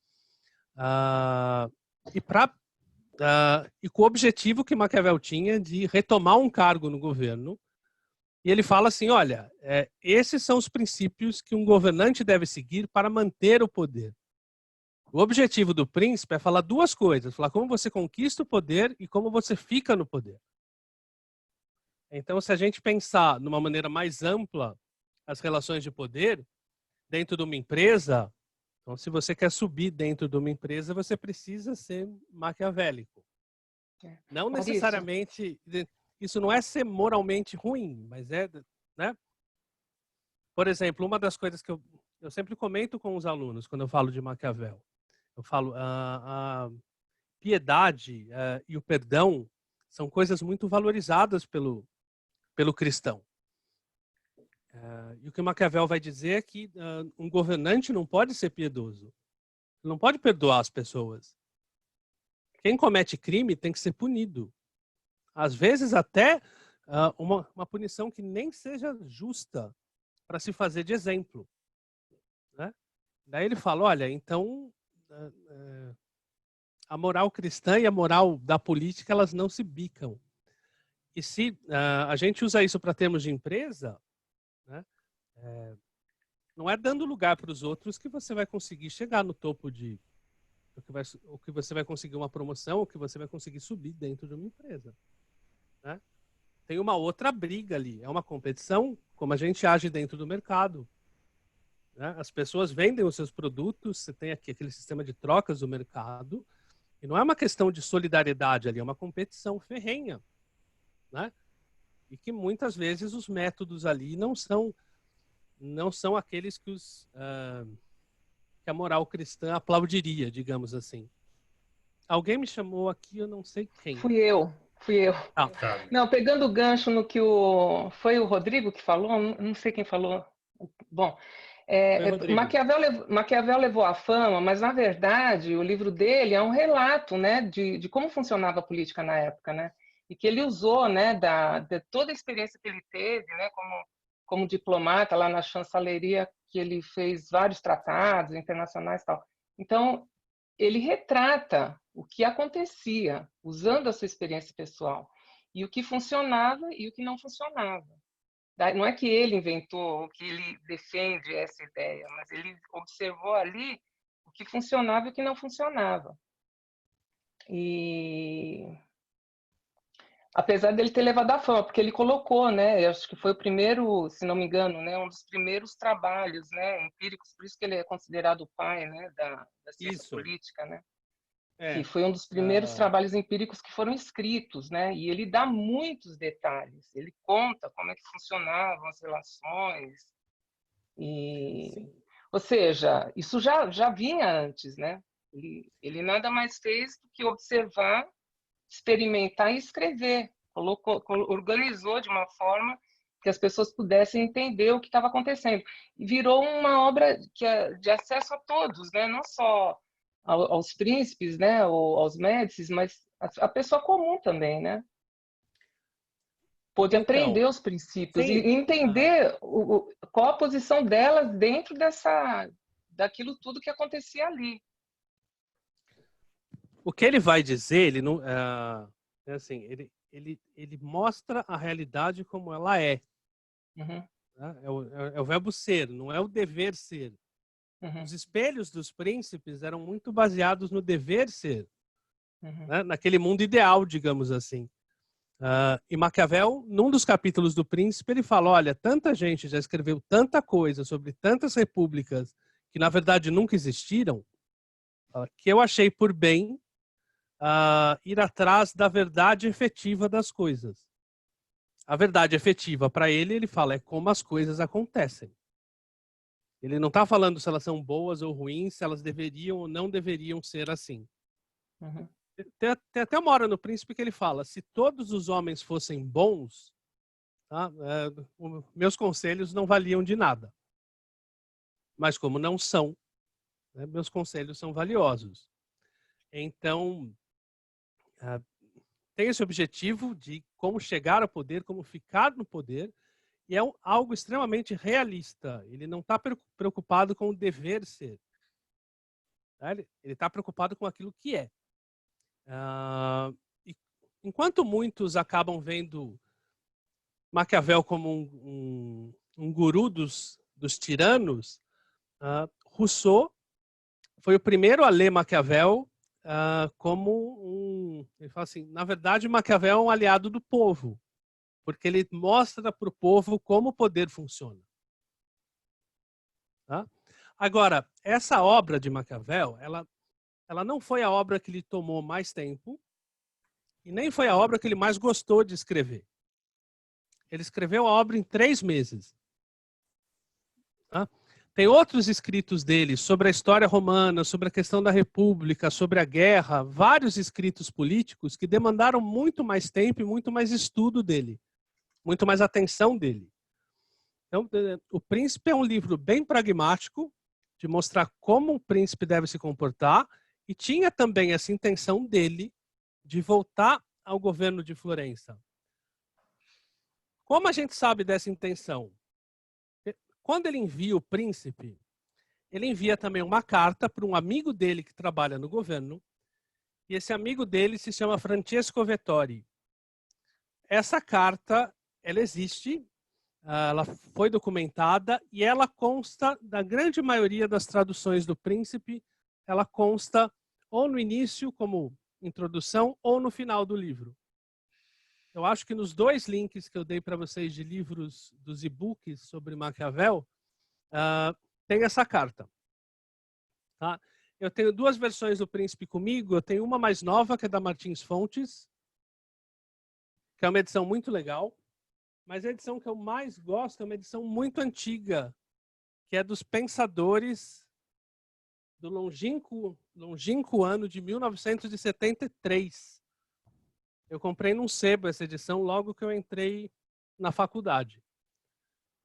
e com o objetivo que Maquiavel tinha de retomar um cargo no governo. E ele fala assim, olha, esses são os princípios que um governante deve seguir para manter o poder. O objetivo do príncipe é falar duas coisas, falar como você conquista o poder e como você fica no poder. Então, se a gente pensar numa maneira mais ampla as relações de poder dentro de uma empresa, então, se você quer subir dentro de uma empresa, você precisa ser maquiavélico. Não necessariamente, isso não é ser moralmente ruim, mas né? Por exemplo, uma das coisas que eu sempre comento com os alunos quando eu falo de Maquiavel, eu falo, a piedade e o perdão são coisas muito valorizadas pelo cristão. E o que Maquiavel vai dizer é que um governante não pode ser piedoso. Não pode perdoar as pessoas. Quem comete crime tem que ser punido. Às vezes até uma punição que nem seja justa para se fazer de exemplo. Né? Daí ele fala, olha, então a moral cristã e a moral da política elas não se bicam. E se a gente usa isso para termos de empresa, né, não é dando lugar para os outros que você vai conseguir chegar no topo ou que você vai conseguir uma promoção, ou que você vai conseguir subir dentro de uma empresa. Né? Tem uma outra briga ali, é uma competição, como a gente age dentro do mercado. Né? As pessoas vendem os seus produtos, você tem aqui aquele sistema de trocas do mercado, e não é uma questão de solidariedade ali, é uma competição ferrenha. Né? E que muitas vezes os métodos ali não são aqueles que a moral cristã aplaudiria, digamos assim. Alguém me chamou aqui, eu não sei quem. Fui eu. Ah. Não, pegando o gancho no que foi o Rodrigo que falou, não sei quem falou. Bom, Maquiavel levou à fama, mas na verdade o livro dele é um relato, né, de como funcionava a política na época, né, e que ele usou, né, de toda a experiência que ele teve, né, como diplomata lá na chancelaria, que ele fez vários tratados internacionais e tal. Então, ele retrata o que acontecia, usando a sua experiência pessoal, e o que funcionava e o que não funcionava. Não é que ele inventou, ou que ele defende essa ideia, mas ele observou ali o que funcionava e o que não funcionava. E apesar dele ter levado à fama, porque ele colocou, né, eu acho que foi o primeiro, se não me engano, né, um dos primeiros trabalhos, né, empíricos, por isso que ele é considerado o pai, né, da ciência política, né, que foi um dos primeiros trabalhos empíricos que foram escritos, né, e ele dá muitos detalhes, ele conta como é que funcionavam as relações, ou seja, isso já vinha antes, né, ele nada mais fez do que observar, experimentar e escrever. Organizou de uma forma que as pessoas pudessem entender o que estava acontecendo. E virou uma obra de acesso a todos, né? Não só aos príncipes, né? Ou aos Médicis, mas a pessoa comum também, né? Pôde aprender os princípios e entender qual a posição delas dentro daquilo tudo que acontecia ali. O que ele vai dizer, ele não, assim, ele mostra a realidade como ela é. Uhum. Né? É o verbo ser, não é o dever ser. Uhum. Os espelhos dos príncipes eram muito baseados no dever ser, né? Naquele mundo ideal, digamos assim. E Maquiavel, num dos capítulos do Príncipe, ele fala, olha, tanta gente já escreveu tanta coisa sobre tantas repúblicas que, na verdade, nunca existiram, que eu achei por bem ir atrás da verdade efetiva das coisas. A verdade efetiva, para ele fala, é como as coisas acontecem. Ele não está falando se elas são boas ou ruins, se elas deveriam ou não deveriam ser assim. Uhum. Tem até uma hora no Príncipe que ele fala, se todos os homens fossem bons, tá, meus conselhos não valiam de nada. Mas como não são, né, meus conselhos são valiosos. Então, tem esse objetivo de como chegar ao poder, como ficar no poder, e é algo extremamente realista. Ele não está preocupado com o dever ser. Tá? Ele está preocupado com aquilo que é. E enquanto muitos acabam vendo Maquiavel como um guru dos tiranos, Rousseau foi o primeiro a ler Maquiavel como ele fala assim, na verdade Maquiavel é um aliado do povo, porque ele mostra para o povo como o poder funciona. Tá? Agora, essa obra de Maquiavel, ela não foi a obra que lhe tomou mais tempo e nem foi a obra que ele mais gostou de escrever. Ele escreveu a obra em 3 meses. Tá? Tem outros escritos dele sobre a história romana, sobre a questão da república, sobre a guerra, vários escritos políticos que demandaram muito mais tempo e muito mais estudo dele, muito mais atenção dele. Então, O Príncipe é um livro bem pragmático, de mostrar como um príncipe deve se comportar, e tinha também essa intenção dele de voltar ao governo de Florença. Como a gente sabe dessa intenção? Quando ele envia o príncipe, ele envia também uma carta para um amigo dele que trabalha no governo, e esse amigo dele se chama Francesco Vettori. Essa carta, ela existe, ela foi documentada e ela consta da grande maioria das traduções do príncipe, ela consta ou no início como introdução ou no final do livro. Eu acho que nos 2 links que eu dei para vocês de livros dos e-books sobre Maquiavel, tem essa carta. Tá? Eu tenho 2 versões do Príncipe comigo. Eu tenho uma mais nova, que é da Martins Fontes, que é uma edição muito legal. Mas a edição que eu mais gosto é uma edição muito antiga, que é dos Pensadores do longínquo ano de 1973. Eu comprei num sebo essa edição logo que eu entrei na faculdade.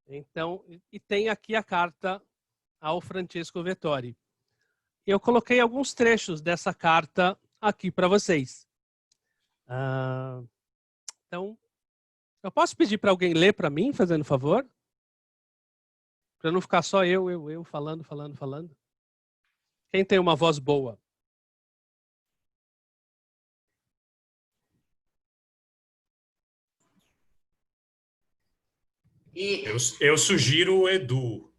Então, e tem aqui a carta ao Francesco Vettori. Eu coloquei alguns trechos dessa carta aqui para vocês. Então, eu posso pedir para alguém ler para mim, fazendo favor? Para não ficar só eu falando. Quem tem uma voz boa? Eu sugiro o Edu.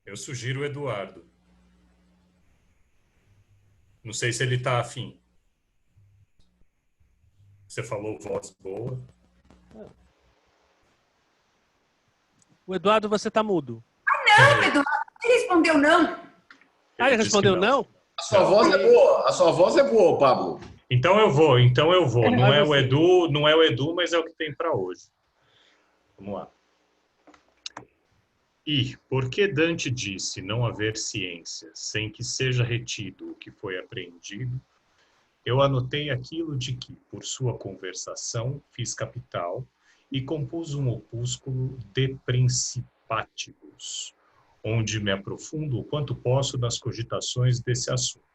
Eu sugiro o Eduardo. Não sei se ele está afim. Você falou voz boa. O Eduardo, você está mudo. Não, Eduardo, você respondeu não. Ele respondeu não? A sua voz é boa. A sua voz é boa, Pablo. Então eu vou. Não é o Edu, mas é o que tem para hoje. Vamos lá. E, porque Dante disse não haver ciência sem que seja retido o que foi apreendido, Eu anotei aquilo de que, por sua conversação, fiz capital e compus um opúsculo de principáticos, onde me aprofundo o quanto posso nas cogitações desse assunto,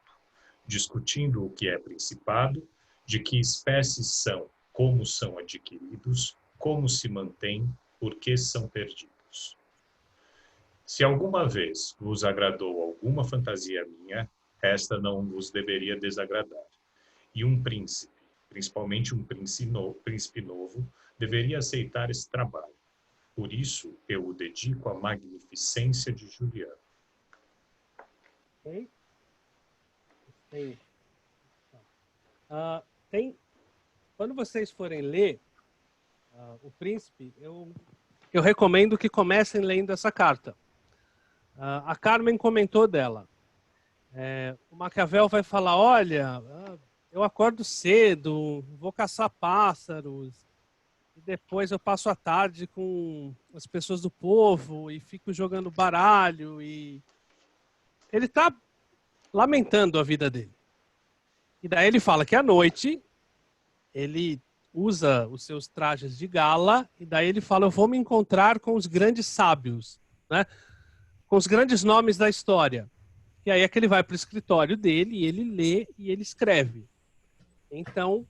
discutindo o que é principado, de que espécies são, como são adquiridos, como se mantêm, por que são perdidos. Se alguma vez vos agradou alguma fantasia minha, esta não vos deveria desagradar. E um príncipe, principalmente um príncipe novo, deveria aceitar esse trabalho. Por isso, eu o dedico à magnificência de Juliano. Ok? Quando vocês forem ler O Príncipe, eu recomendo que comecem lendo essa carta. A Carmen comentou dela. O Maquiavel vai falar, olha, eu acordo cedo, vou caçar pássaros, e depois eu passo a tarde com as pessoas do povo e fico jogando baralho. E ele está lamentando a vida dele. E daí ele fala que à noite ele usa os seus trajes de gala e daí ele fala, eu vou me encontrar com os grandes sábios, né? Com os grandes nomes da história. E aí é que ele vai para o escritório dele e ele lê e ele escreve. Então,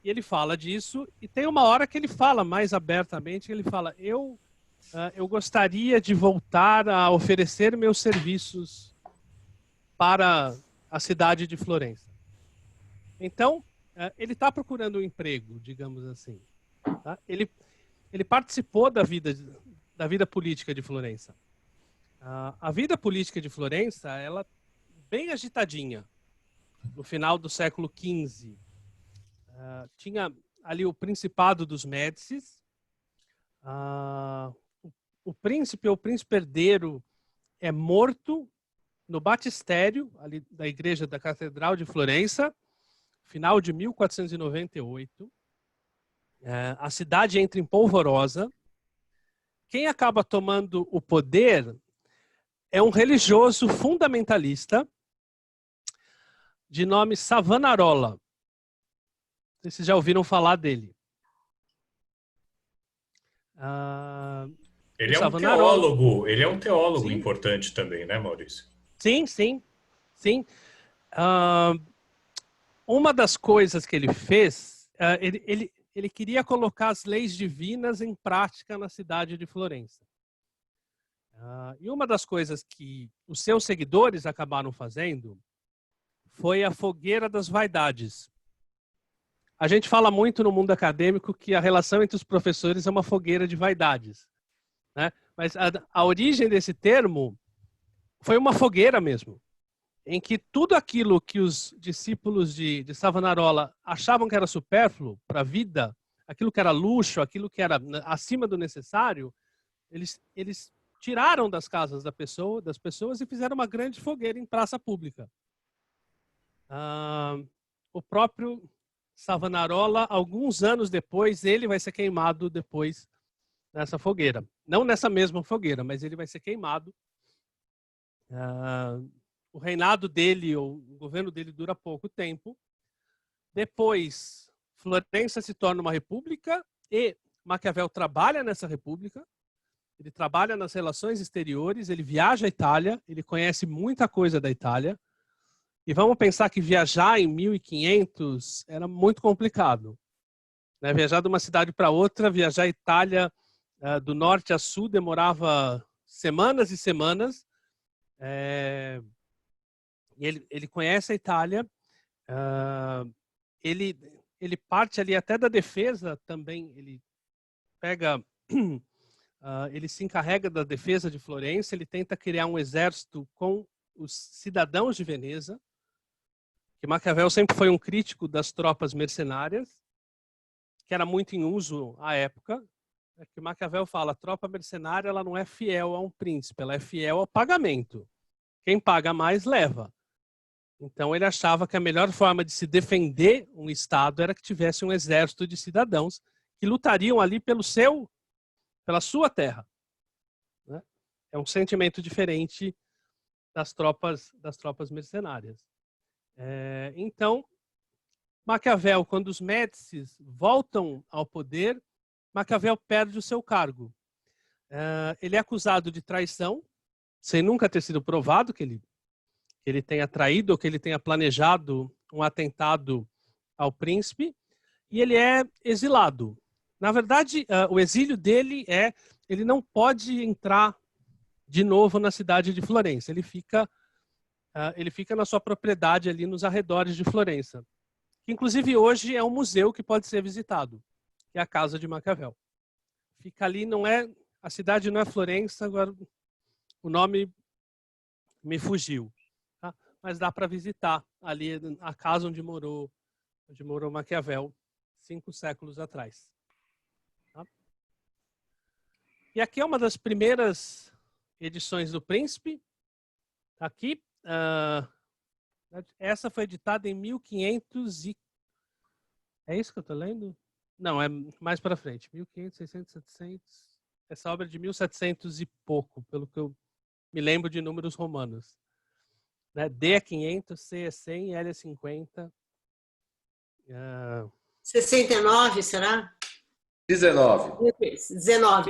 ele fala disso e tem uma hora que ele fala mais abertamente, ele fala, eu gostaria de voltar a oferecer meus serviços para a cidade de Florença. Então, ele está procurando um emprego, digamos assim. Tá? Ele participou da vida política de Florença. A vida política de Florença, ela bem agitadinha. No final do século XV, tinha ali o Principado dos Médicis. O príncipe ou príncipe herdeiro é morto no batistério ali da igreja da Catedral de Florença, final de 1498. A cidade entra em polvorosa. Quem acaba tomando o poder é um religioso fundamentalista de nome Savonarola. Não sei se vocês já ouviram falar dele. Ele é um teólogo Sim. Importante também, né, Maurício? Sim, sim, sim. Uma das coisas que ele fez, ele queria colocar as leis divinas em prática na cidade de Florença. E uma das coisas que os seus seguidores acabaram fazendo foi a fogueira das vaidades. A gente fala muito no mundo acadêmico que a relação entre os professores é uma fogueira de vaidades, né? Mas a origem desse termo foi uma fogueira mesmo, em que tudo aquilo que os discípulos de Savonarola achavam que era supérfluo para a vida, aquilo que era luxo, aquilo que era acima do necessário, eles tiraram das casas das pessoas e fizeram uma grande fogueira em praça pública. O próprio Savonarola, alguns anos depois, ele vai ser queimado depois nessa fogueira. Não nessa mesma fogueira, mas ele vai ser queimado. O reinado dele, ou o governo dele dura pouco tempo. Depois, Florença se torna uma república e Maquiavel trabalha nessa república. Ele trabalha nas relações exteriores, ele viaja à Itália, ele conhece muita coisa da Itália. E vamos pensar que viajar em 1500 era muito complicado, né? Viajar de uma cidade para outra, viajar à Itália do norte a sul demorava semanas e semanas. E ele conhece a Itália. Ele parte ali até da defesa também. Ele pega... ele se encarrega da defesa de Florença, ele tenta criar um exército com os cidadãos de Veneza, que Maquiavel sempre foi um crítico das tropas mercenárias, que era muito em uso à época. É que Maquiavel fala, a tropa mercenária ela não é fiel a um príncipe, ela é fiel ao pagamento. Quem paga mais, leva. Então ele achava que a melhor forma de se defender um Estado era que tivesse um exército de cidadãos que lutariam ali pela sua terra, né? É um sentimento diferente das tropas mercenárias. Então, Maquiavel, quando os Médicis voltam ao poder, Maquiavel perde o seu cargo. Ele é acusado de traição, sem nunca ter sido provado que ele tenha traído ou que ele tenha planejado um atentado ao príncipe, e ele é exilado. Na verdade, o exílio dele ele não pode entrar de novo na cidade de Florença. Ele fica na sua propriedade ali nos arredores de Florença. Que, inclusive, hoje é um museu que pode ser visitado, que é a Casa de Maquiavel. Fica ali, a cidade não é Florença, agora o nome me fugiu. Tá? Mas dá para visitar ali a casa onde morou Maquiavel 5 séculos atrás. Tá? E aqui é uma das primeiras edições do Príncipe. Aqui, essa foi editada em 1500 e... É isso que eu estou lendo? Não, é mais para frente. 1500, 600, 700... Essa obra é de 1700 e pouco, pelo que eu me lembro de números romanos. Né? D é 500, C é 100, L é 50. 69, será? 19.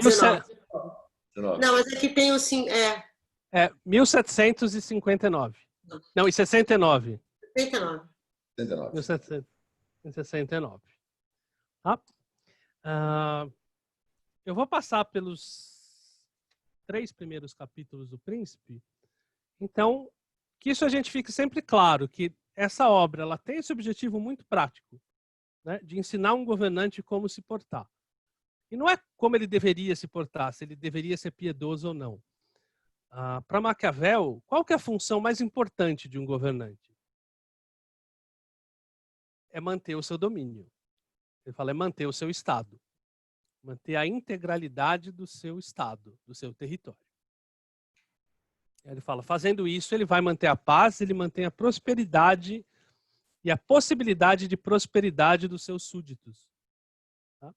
19. Não, mas aqui tem o... 1759. Não, e 69. 69. 1769. Tá? Eu vou passar pelos 3 primeiros capítulos do Príncipe. Então, que isso a gente fique sempre claro, que essa obra ela tem esse objetivo muito prático, né, de ensinar um governante como se portar. E não é como ele deveria se portar, se ele deveria ser piedoso ou não. Para Maquiavel, qual que é a função mais importante de um governante? É manter o seu domínio. Ele fala, é manter o seu Estado. Manter a integralidade do seu Estado, do seu território. Ele fala, fazendo isso, ele vai manter a paz, ele mantém a prosperidade e a possibilidade de prosperidade dos seus súditos. Tá?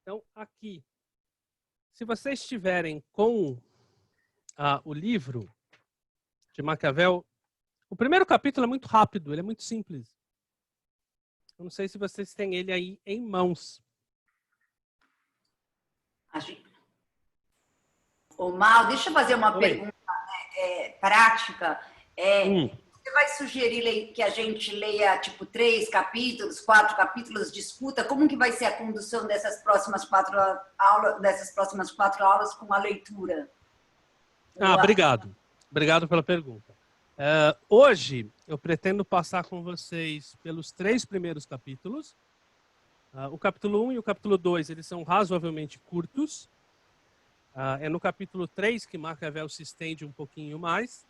Então, aqui, se vocês estiverem com o livro de Maquiavel, o primeiro capítulo é muito rápido, ele é muito simples. Eu não sei se vocês têm ele aí em mãos. Ô, Mal, deixa eu fazer uma pergunta prática. Você vai sugerir que a gente leia, tipo, 3 capítulos, 4 capítulos, discuta? Como que vai ser a condução dessas próximas 4 aulas com a leitura? Obrigado. Obrigado pela pergunta. Hoje, eu pretendo passar com vocês pelos 3 primeiros capítulos. O capítulo 1 e o capítulo 2, eles são razoavelmente curtos. É no capítulo 3 que Maquiavel se estende um pouquinho mais.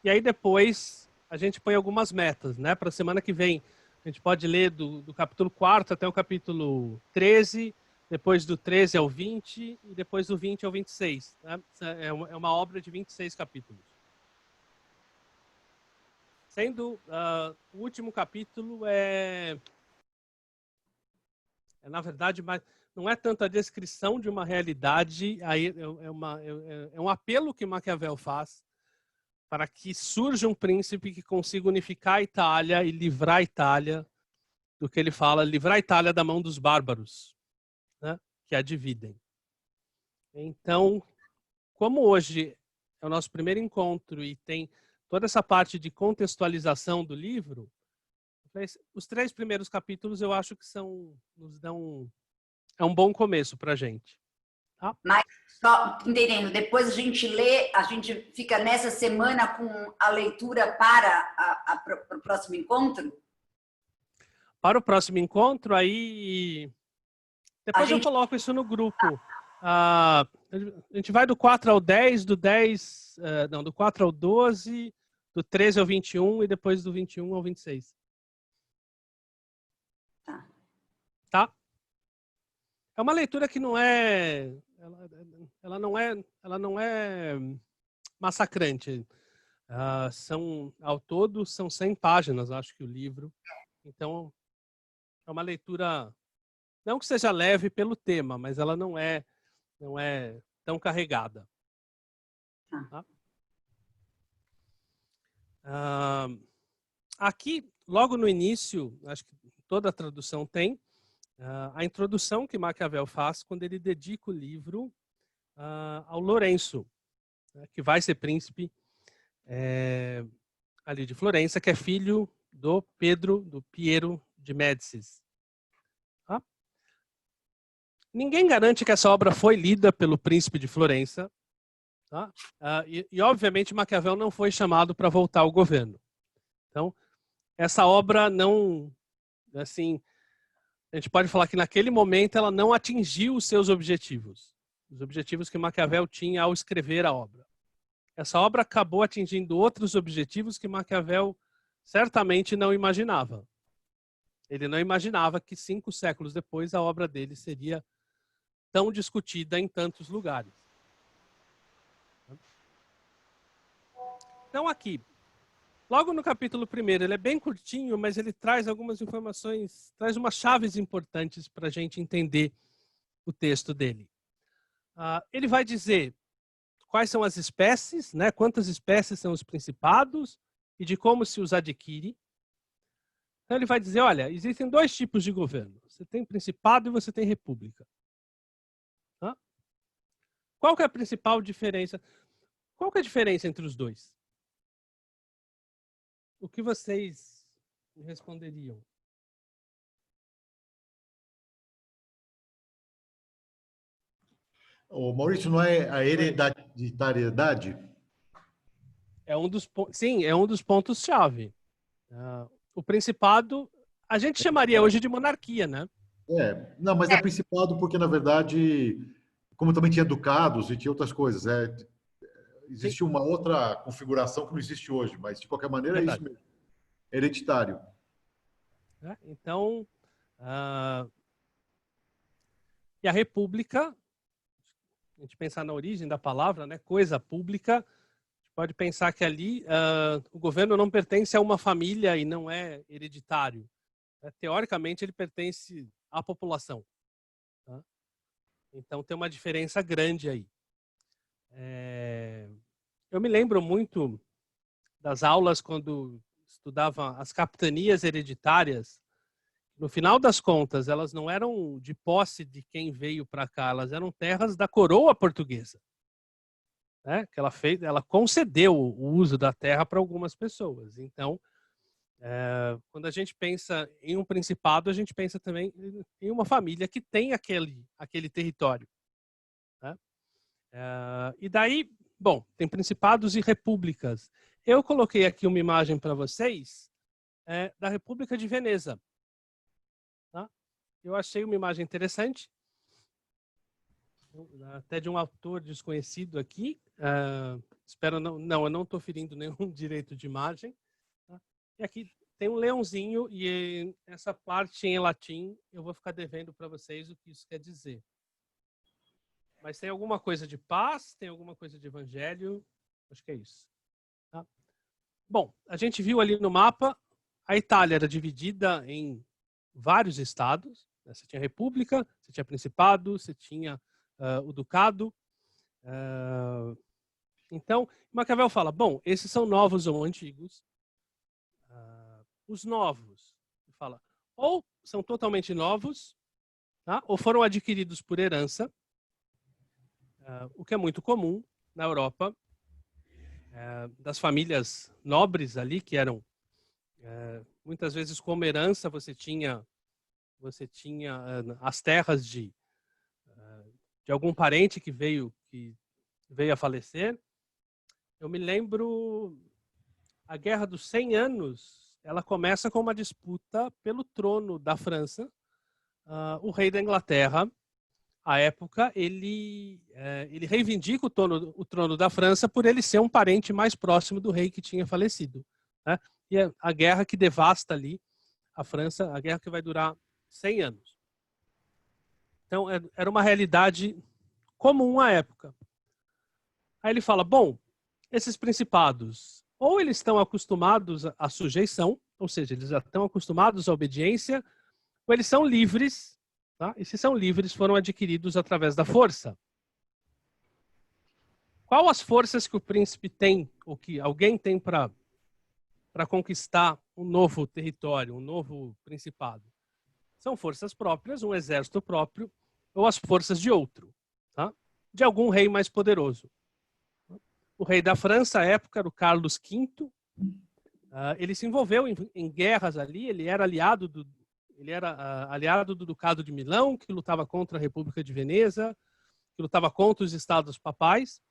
E aí depois a gente põe algumas metas, né? Para a semana que vem a gente pode ler do capítulo 4 até o capítulo 13, depois do 13 ao 20 e depois do 20 ao 26. Né? É uma obra de 26 capítulos. Sendo o último capítulo na verdade, não é tanto a descrição de uma realidade, é um apelo que Maquiavel faz para que surja um príncipe que consiga unificar a Itália e livrar a Itália do que ele fala, livrar a Itália da mão dos bárbaros, né, que a dividem. Então, como hoje é o nosso primeiro encontro e tem toda essa parte de contextualização do livro, os 3 primeiros capítulos eu acho que nos dão um bom começo para a gente. Tá? Mas, só entendendo, depois a gente lê, a gente fica nessa semana com a leitura para o próximo encontro? Para o próximo encontro, aí... Depois eu coloco isso no grupo. A gente vai do 4 ao 10, do 4 ao 12, do 13 ao 21 e depois do 21 ao 26. Tá? É uma leitura que não é... Ela não é massacrante. Ao todo, são 100 páginas, acho que o livro. Então, é uma leitura... Não que seja leve pelo tema, mas ela não é tão carregada. Tá? Aqui, logo no início, acho que toda a tradução tem, a introdução que Maquiavel faz quando ele dedica o livro ao Lourenço, que vai ser príncipe ali de Florença, que é filho do Piero de Médicis. Tá? Ninguém garante que essa obra foi lida pelo príncipe de Florença, tá? E obviamente Maquiavel não foi chamado para voltar ao governo. Então, essa obra não, assim, a gente pode falar que naquele momento ela não atingiu os seus objetivos, os objetivos que Maquiavel tinha ao escrever a obra. Essa obra acabou atingindo outros objetivos que Maquiavel certamente não imaginava. Ele não imaginava que 5 séculos depois a obra dele seria tão discutida em tantos lugares. Então aqui, logo no capítulo 1º, ele é bem curtinho, mas ele traz algumas informações, traz umas chaves importantes para a gente entender o texto dele. Ele vai dizer quais são as espécies, né? Quantas espécies são os principados e de como se os adquire. Então ele vai dizer, olha, existem 2 tipos de governo. Você tem principado e você tem república. Qual que é a principal diferença? Qual que é a diferença entre os 2? O que vocês me responderiam? O Maurício, não é a hereditariedade? Sim, é um dos pontos-chave. O principado, a gente chamaria hoje de monarquia, né? Não, mas é principado porque, na verdade, como também tinha ducados e tinha outras coisas, existia uma outra configuração que não existe hoje, mas, de qualquer maneira, é isso mesmo. Hereditário. Então, e a república, a gente pensar na origem da palavra, né, coisa pública, a gente pode pensar que ali o governo não pertence a uma família e não é hereditário. Teoricamente, ele pertence à população. Tá? Então, tem uma diferença grande aí. Eu me lembro muito das aulas quando estudava as capitanias hereditárias. No final das contas, elas não eram de posse de quem veio para cá, elas eram terras da coroa portuguesa. Né? Que ela concedeu o uso da terra para algumas pessoas. Então, quando a gente pensa em um principado, a gente pensa também em uma família que tem aquele território. Né? E daí, bom, tem principados e repúblicas. Eu coloquei aqui uma imagem para vocês da República de Veneza. Tá? Eu achei uma imagem interessante, até de um autor desconhecido aqui. Espero não, eu não estou ferindo nenhum direito de imagem. Tá? E aqui tem um leãozinho e essa parte em latim eu vou ficar devendo para vocês o que isso quer dizer. Mas tem alguma coisa de paz, tem alguma coisa de evangelho, acho que é isso. Tá? Bom, a gente viu ali no mapa, a Itália era dividida em vários estados. Né? Você tinha república, você tinha principado, você tinha o ducado. Então, Maquiavel fala, bom, esses são novos ou antigos. Os novos, ele fala, ou são totalmente novos, tá? Ou foram adquiridos por herança, o que é muito comum na Europa, das famílias nobres ali, que eram, muitas vezes como herança, você tinha as terras de algum parente que veio a falecer. Eu me lembro, a Guerra dos 100 Anos, ela começa com uma disputa pelo trono da França. O rei da Inglaterra, à época, ele reivindica o trono da França por ele ser um parente mais próximo do rei que tinha falecido. Né? E a guerra que devasta ali a França, a guerra que vai durar 100 anos. Então, era uma realidade comum à época. Aí ele fala, bom, esses principados, ou eles estão acostumados à sujeição, ou seja, eles já estão acostumados à obediência, ou eles são livres, tá? E se são livres, foram adquiridos através da força. Qual as forças que o príncipe tem, ou que alguém tem para para conquistar um novo território, um novo principado? São forças próprias, um exército próprio, ou as forças de outro, tá? De algum rei mais poderoso. O rei da França, à época, era o Carlos V. Ele se envolveu em guerras ali, ele era aliado do Ducado de Milão, que lutava contra a República de Veneza, que lutava contra os estados papais.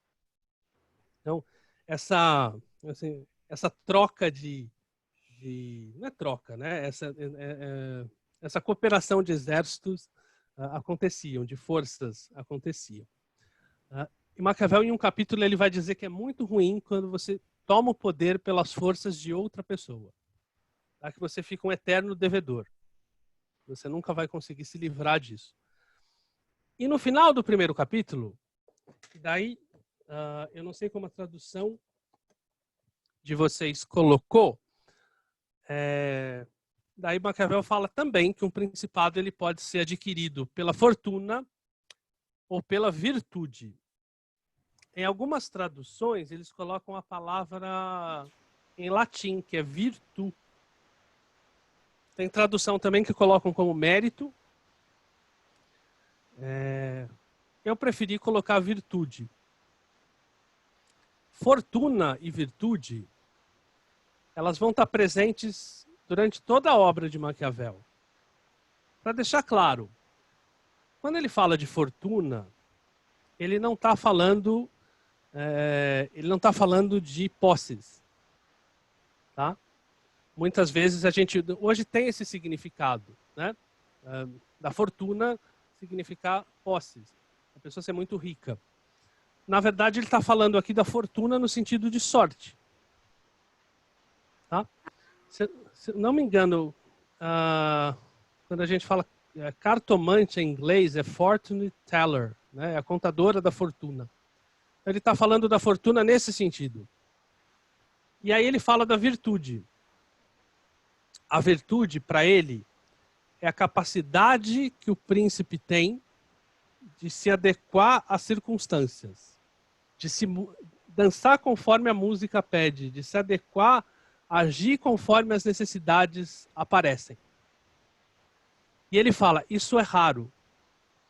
Então, essa troca não é troca, né? Essa cooperação de exércitos aconteciam, de forças aconteciam. E Maquiavel, em um capítulo, ele vai dizer que é muito ruim quando você toma o poder pelas forças de outra pessoa. Tá? Que você fica um eterno devedor. Você nunca vai conseguir se livrar disso. E no final do primeiro capítulo, daí, eu não sei como a tradução de vocês colocou, daí Maquiavel fala também que um principado ele pode ser adquirido pela fortuna ou pela virtude. Em algumas traduções, eles colocam a palavra em latim, que é virtu. Tem tradução também que colocam como mérito. Eu preferi colocar virtude. Fortuna e virtude, elas vão estar presentes durante toda a obra de Maquiavel. Para deixar claro, quando ele fala de fortuna, ele não está falando de posses, tá? Muitas vezes a gente hoje tem esse significado, né? Da fortuna significar posses, a pessoa ser muito rica. Na verdade, ele está falando aqui da fortuna no sentido de sorte, tá? Se não me engano, quando a gente fala cartomante em inglês é fortune teller, né? É a contadora da fortuna. Ele está falando da fortuna nesse sentido. E aí ele fala da virtude. A virtude, para ele, é a capacidade que o príncipe tem de se adequar às circunstâncias, de se dançar conforme a música pede, de se adequar, agir conforme as necessidades aparecem. E ele fala, isso é raro.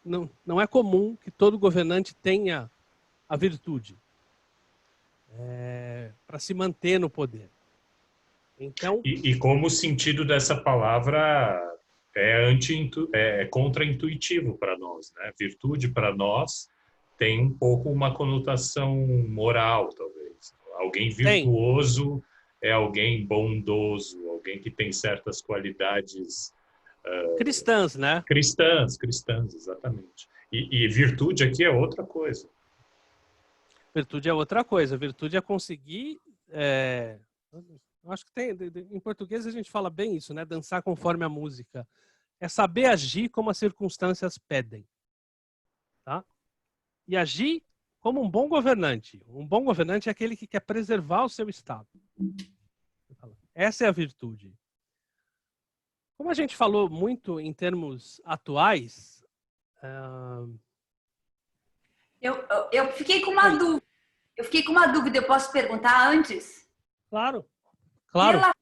Não é comum que todo governante tenha a virtude para se manter no poder. Então, e como o sentido dessa palavra é contraintuitivo para nós, né? Virtude para nós tem um pouco uma conotação moral, talvez. Alguém virtuoso é alguém bondoso, alguém que tem certas qualidades cristãs, né? Cristãs, exatamente. E virtude aqui é outra coisa. Virtude é outra coisa. Virtude é conseguir... acho que em português a gente fala bem isso, né? Dançar conforme a música. É saber agir como as circunstâncias pedem. Tá? E agir como um bom governante. Um bom governante é aquele que quer preservar o seu Estado. Essa é a virtude. Como a gente falou muito em termos atuais... Eu fiquei com uma dúvida. Eu posso perguntar antes? Claro. Pela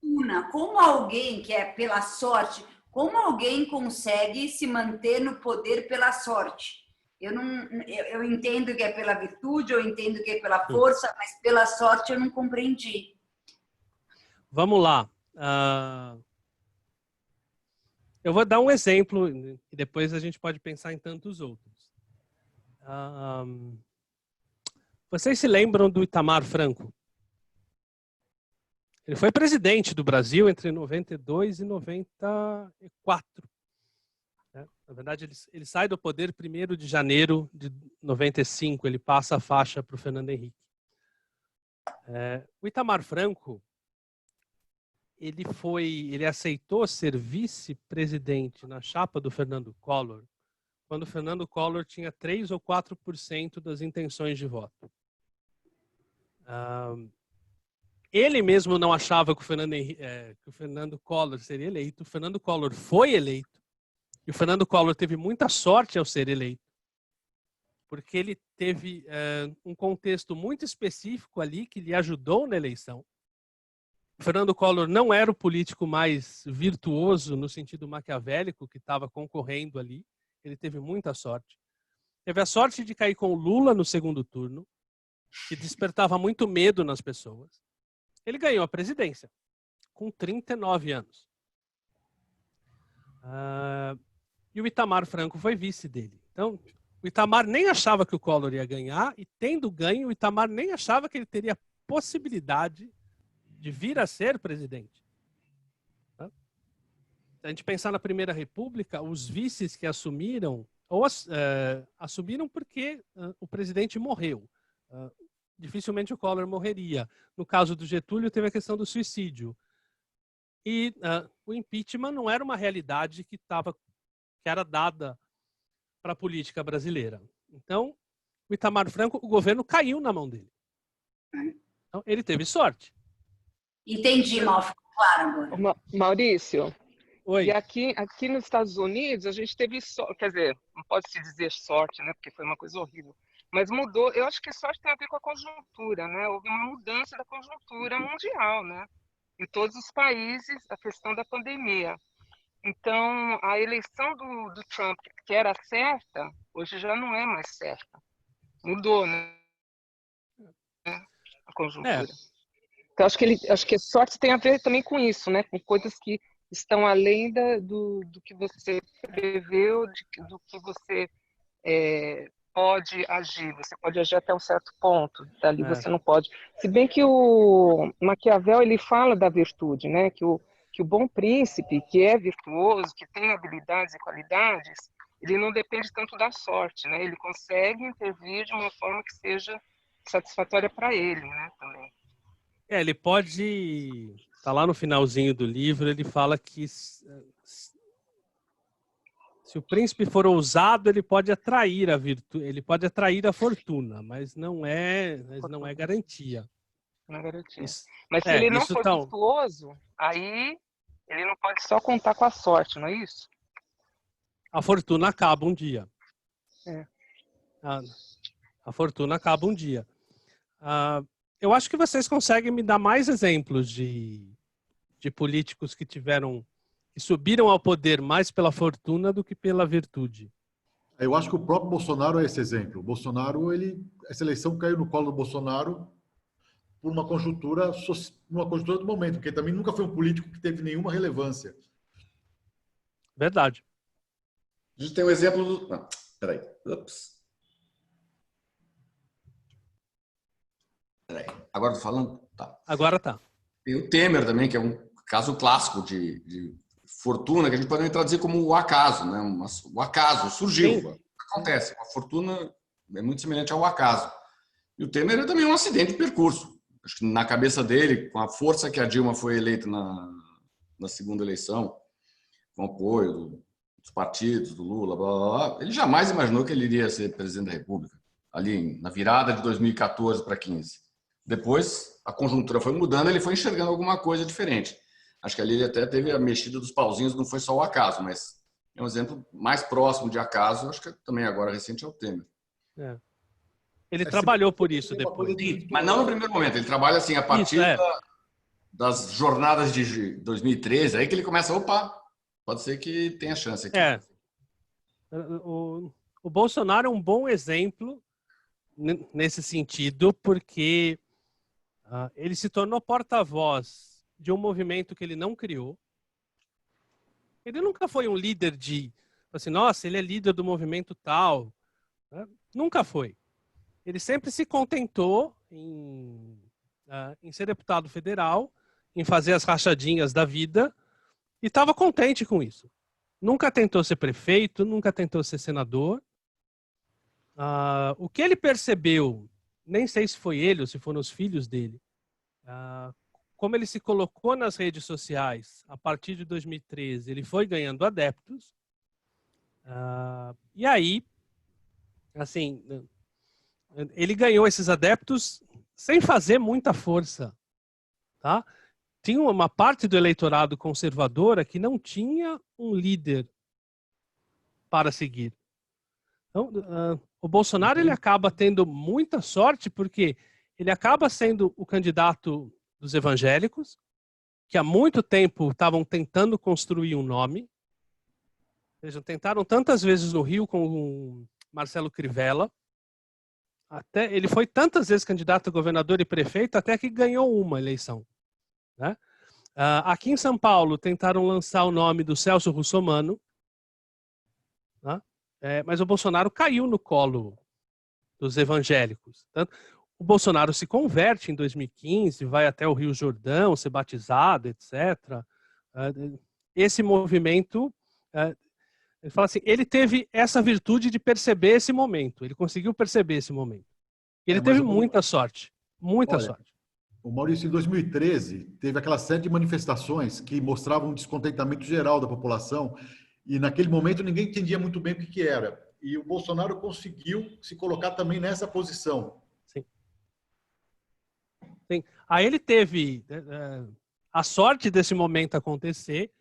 fortuna, como alguém que é pela sorte, como alguém consegue se manter no poder pela sorte? Eu entendo que é pela virtude, eu entendo que é pela força, mas pela sorte eu não compreendi. Vamos lá. Eu vou dar um exemplo e depois a gente pode pensar em tantos outros. Vocês se lembram do Itamar Franco? Ele foi presidente do Brasil entre 92 e 94. Na verdade, ele sai do poder 1º de janeiro de 95. Ele passa a faixa para o Fernando Henrique. O Itamar Franco, ele aceitou ser vice-presidente na chapa do Fernando Collor, quando o Fernando Collor tinha 3 ou 4% das intenções de voto. Ele mesmo não achava que o Fernando Collor seria eleito. O Fernando Collor foi eleito. E o Fernando Collor teve muita sorte ao ser eleito. Porque ele teve um contexto muito específico ali que lhe ajudou na eleição. Fernando Collor não era o político mais virtuoso no sentido maquiavélico que estava concorrendo ali. Ele teve muita sorte. Teve a sorte de cair com o Lula no segundo turno, que despertava muito medo nas pessoas. Ele ganhou a presidência com 39 anos. E o Itamar Franco foi vice dele. Então, o Itamar nem achava que o Collor ia ganhar, e tendo ganho, o Itamar nem achava que ele teria possibilidade de vir a ser presidente. Se a gente pensar na Primeira República, os vices que assumiram, assumiram porque o presidente morreu. Dificilmente o Collor morreria. No caso do Getúlio, teve a questão do suicídio. E o impeachment não era uma realidade que era dada para a política brasileira. Então, o Itamar Franco, o governo caiu na mão dele. Então, ele teve sorte. Entendi, Mal, ficou claro agora. Maurício, Oi. e aqui nos Estados Unidos a gente teve sorte, quer dizer, não pode se dizer sorte, né, porque foi uma coisa horrível, mas mudou. Eu acho que sorte tem a ver com a conjuntura, né? Houve uma mudança da conjuntura mundial, né? Em todos os países, a questão da pandemia. Então, a eleição do Trump, que era certa, hoje já não é mais certa. Mudou, né? A conjuntura. Então, acho que a sorte tem a ver também com isso, né? Com coisas que estão além do que você preveu, do que você pode agir. Você pode agir até um certo ponto, dali você não pode. Se bem que o Maquiavel, ele fala da virtude, né? Que o bom príncipe, que é virtuoso, que tem habilidades e qualidades, ele não depende tanto da sorte, né? Ele consegue intervir de uma forma que seja satisfatória para ele, né? Também. Ele pode... Está lá no finalzinho do livro, ele fala que se o príncipe for ousado, ele pode atrair a virtude, ele pode atrair a fortuna, mas não é garantia. Não é garantia. Isso, mas se ele não for virtuoso, aí ele não pode só contar com a sorte, não é isso? A fortuna acaba um dia. A fortuna acaba um dia. Eu acho que vocês conseguem me dar mais exemplos de políticos que subiram ao poder mais pela fortuna do que pela virtude. Eu acho que o próprio Bolsonaro é esse exemplo. O Bolsonaro, essa eleição caiu no colo do Bolsonaro por uma conjuntura do momento, porque também nunca foi um político que teve nenhuma relevância. Verdade. A gente tem um exemplo do... Não, peraí. Ups. Agora estou falando? Tá. Agora tá. Tem o Temer também, que é um caso clássico de fortuna, que a gente pode traduzir como o acaso, né? O acaso surgiu. Sim. Acontece. A fortuna é muito semelhante ao acaso. E o Temer é também um acidente de percurso. Acho que na cabeça dele, com a força que a Dilma foi eleita na segunda eleição, com o apoio dos partidos, do Lula, blá, blá, blá, ele jamais imaginou que ele iria ser presidente da República, ali na virada de 2014 para 2015. Depois, a conjuntura foi mudando, ele foi enxergando alguma coisa diferente. Acho que ali ele até teve a mexida dos pauzinhos, não foi só o acaso, mas é um exemplo mais próximo de acaso, acho que também agora recente é o Temer. Ele trabalhou por isso depois. Mas não no primeiro momento, ele trabalha assim, a partir das jornadas de 2013, aí que ele começa, pode ser que tenha chance aqui. O Bolsonaro é um bom exemplo nesse sentido, porque ele se tornou porta-voz de um movimento que ele não criou. Ele nunca foi um líder assim, nossa, ele é líder do movimento tal. Nunca foi. Ele sempre se contentou em ser deputado federal, em fazer as rachadinhas da vida, e estava contente com isso. Nunca tentou ser prefeito, nunca tentou ser senador. O que ele percebeu, nem sei se foi ele ou se foram os filhos dele, como ele se colocou nas redes sociais a partir de 2013, ele foi ganhando adeptos. E aí, assim, ele ganhou esses adeptos sem fazer muita força, tá? Tinha uma parte do eleitorado conservadora que não tinha um líder para seguir. Então, o Bolsonaro ele acaba tendo muita sorte porque ele acaba sendo o candidato dos evangélicos, que há muito tempo estavam tentando construir um nome. Vejam, tentaram tantas vezes no Rio com o Marcelo Crivella. Ele foi tantas vezes candidato a governador e prefeito até que ganhou uma eleição, né? Aqui em São Paulo tentaram lançar o nome do Celso Russomano, né? Mas o Bolsonaro caiu no colo dos evangélicos. Tanto, o Bolsonaro se converte em 2015, vai até o Rio Jordão, ser batizado, etc. Esse movimento, ele fala assim, ele teve essa virtude de perceber esse momento, ele conseguiu perceber esse momento. Ele teve muita sorte, muita sorte. O Maurício, em 2013, teve aquela série de manifestações que mostravam um descontentamento geral da população e, naquele momento, ninguém entendia muito bem o que era. E o Bolsonaro conseguiu se colocar também nessa posição. Sim. Sim. Aí ele teve a sorte desse momento acontecer,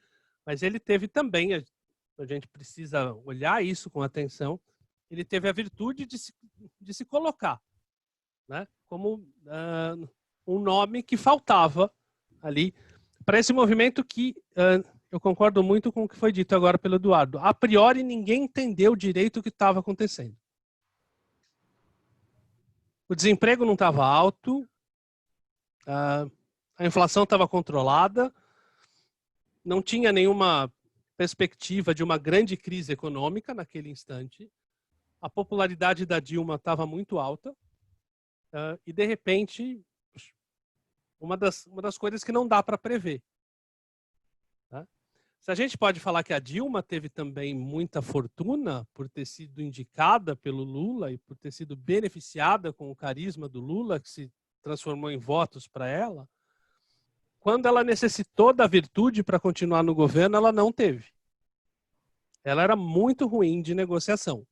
mas ele teve também, a gente precisa olhar isso com atenção, ele teve a virtude de se colocar, né, como um nome que faltava ali para esse movimento que eu concordo muito com o que foi dito agora pelo Eduardo. A priori, ninguém entendeu direito o que estava acontecendo. O desemprego não estava alto, a inflação estava controlada, não tinha nenhuma perspectiva de uma grande crise econômica naquele instante, a popularidade da Dilma estava muito alta, e, de repente, uma das coisas que não dá para prever. Tá? Se a gente pode falar que a Dilma teve também muita fortuna por ter sido indicada pelo Lula e por ter sido beneficiada com o carisma do Lula, que se transformou em votos para ela, quando ela necessitou da virtude para continuar no governo, ela não teve. Ela era muito ruim de negociação.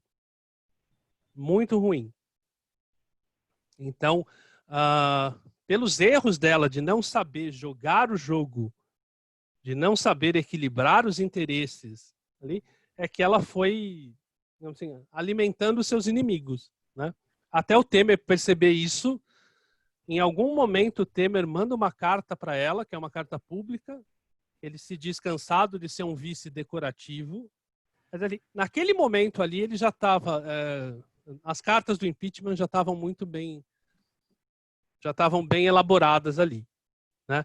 Muito ruim. Então, pelos erros dela de não saber jogar o jogo, de não saber equilibrar os interesses, ali, é que ela foi, digamos assim, alimentando seus inimigos, né? Até o Temer perceber isso. Em algum momento, o Temer manda uma carta para ela, que é uma carta pública. Ele se diz cansado de ser um vice decorativo. Mas ali, naquele momento ali, ele já estava... as cartas do impeachment já estavam muito bem... já estavam bem elaboradas ali, né?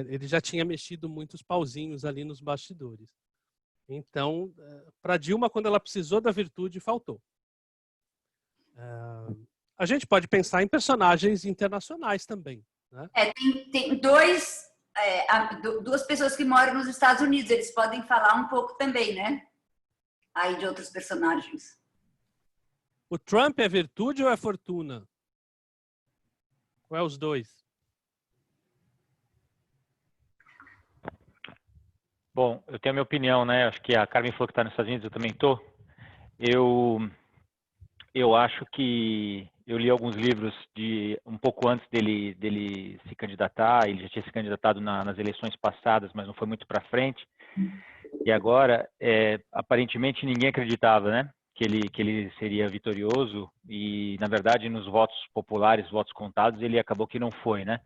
Ele já tinha mexido muitos pauzinhos ali nos bastidores. Então, para Dilma, quando ela precisou da virtude, faltou. A gente pode pensar em personagens internacionais também, né? Tem duas pessoas que moram nos Estados Unidos, eles podem falar um pouco também, né? Aí de outros personagens. O Trump é virtude ou é fortuna? Ou é os dois? Bom, eu tenho a minha opinião, né? Acho que a Carmen falou que está nos Estados Unidos, eu também estou. Eu acho que eu li alguns livros de um pouco antes dele se candidatar. Ele já tinha se candidatado nas eleições passadas, mas não foi muito para frente. E agora, aparentemente, ninguém acreditava, né, que ele seria vitorioso. E, na verdade, nos votos populares, votos contados, ele acabou que não foi, né?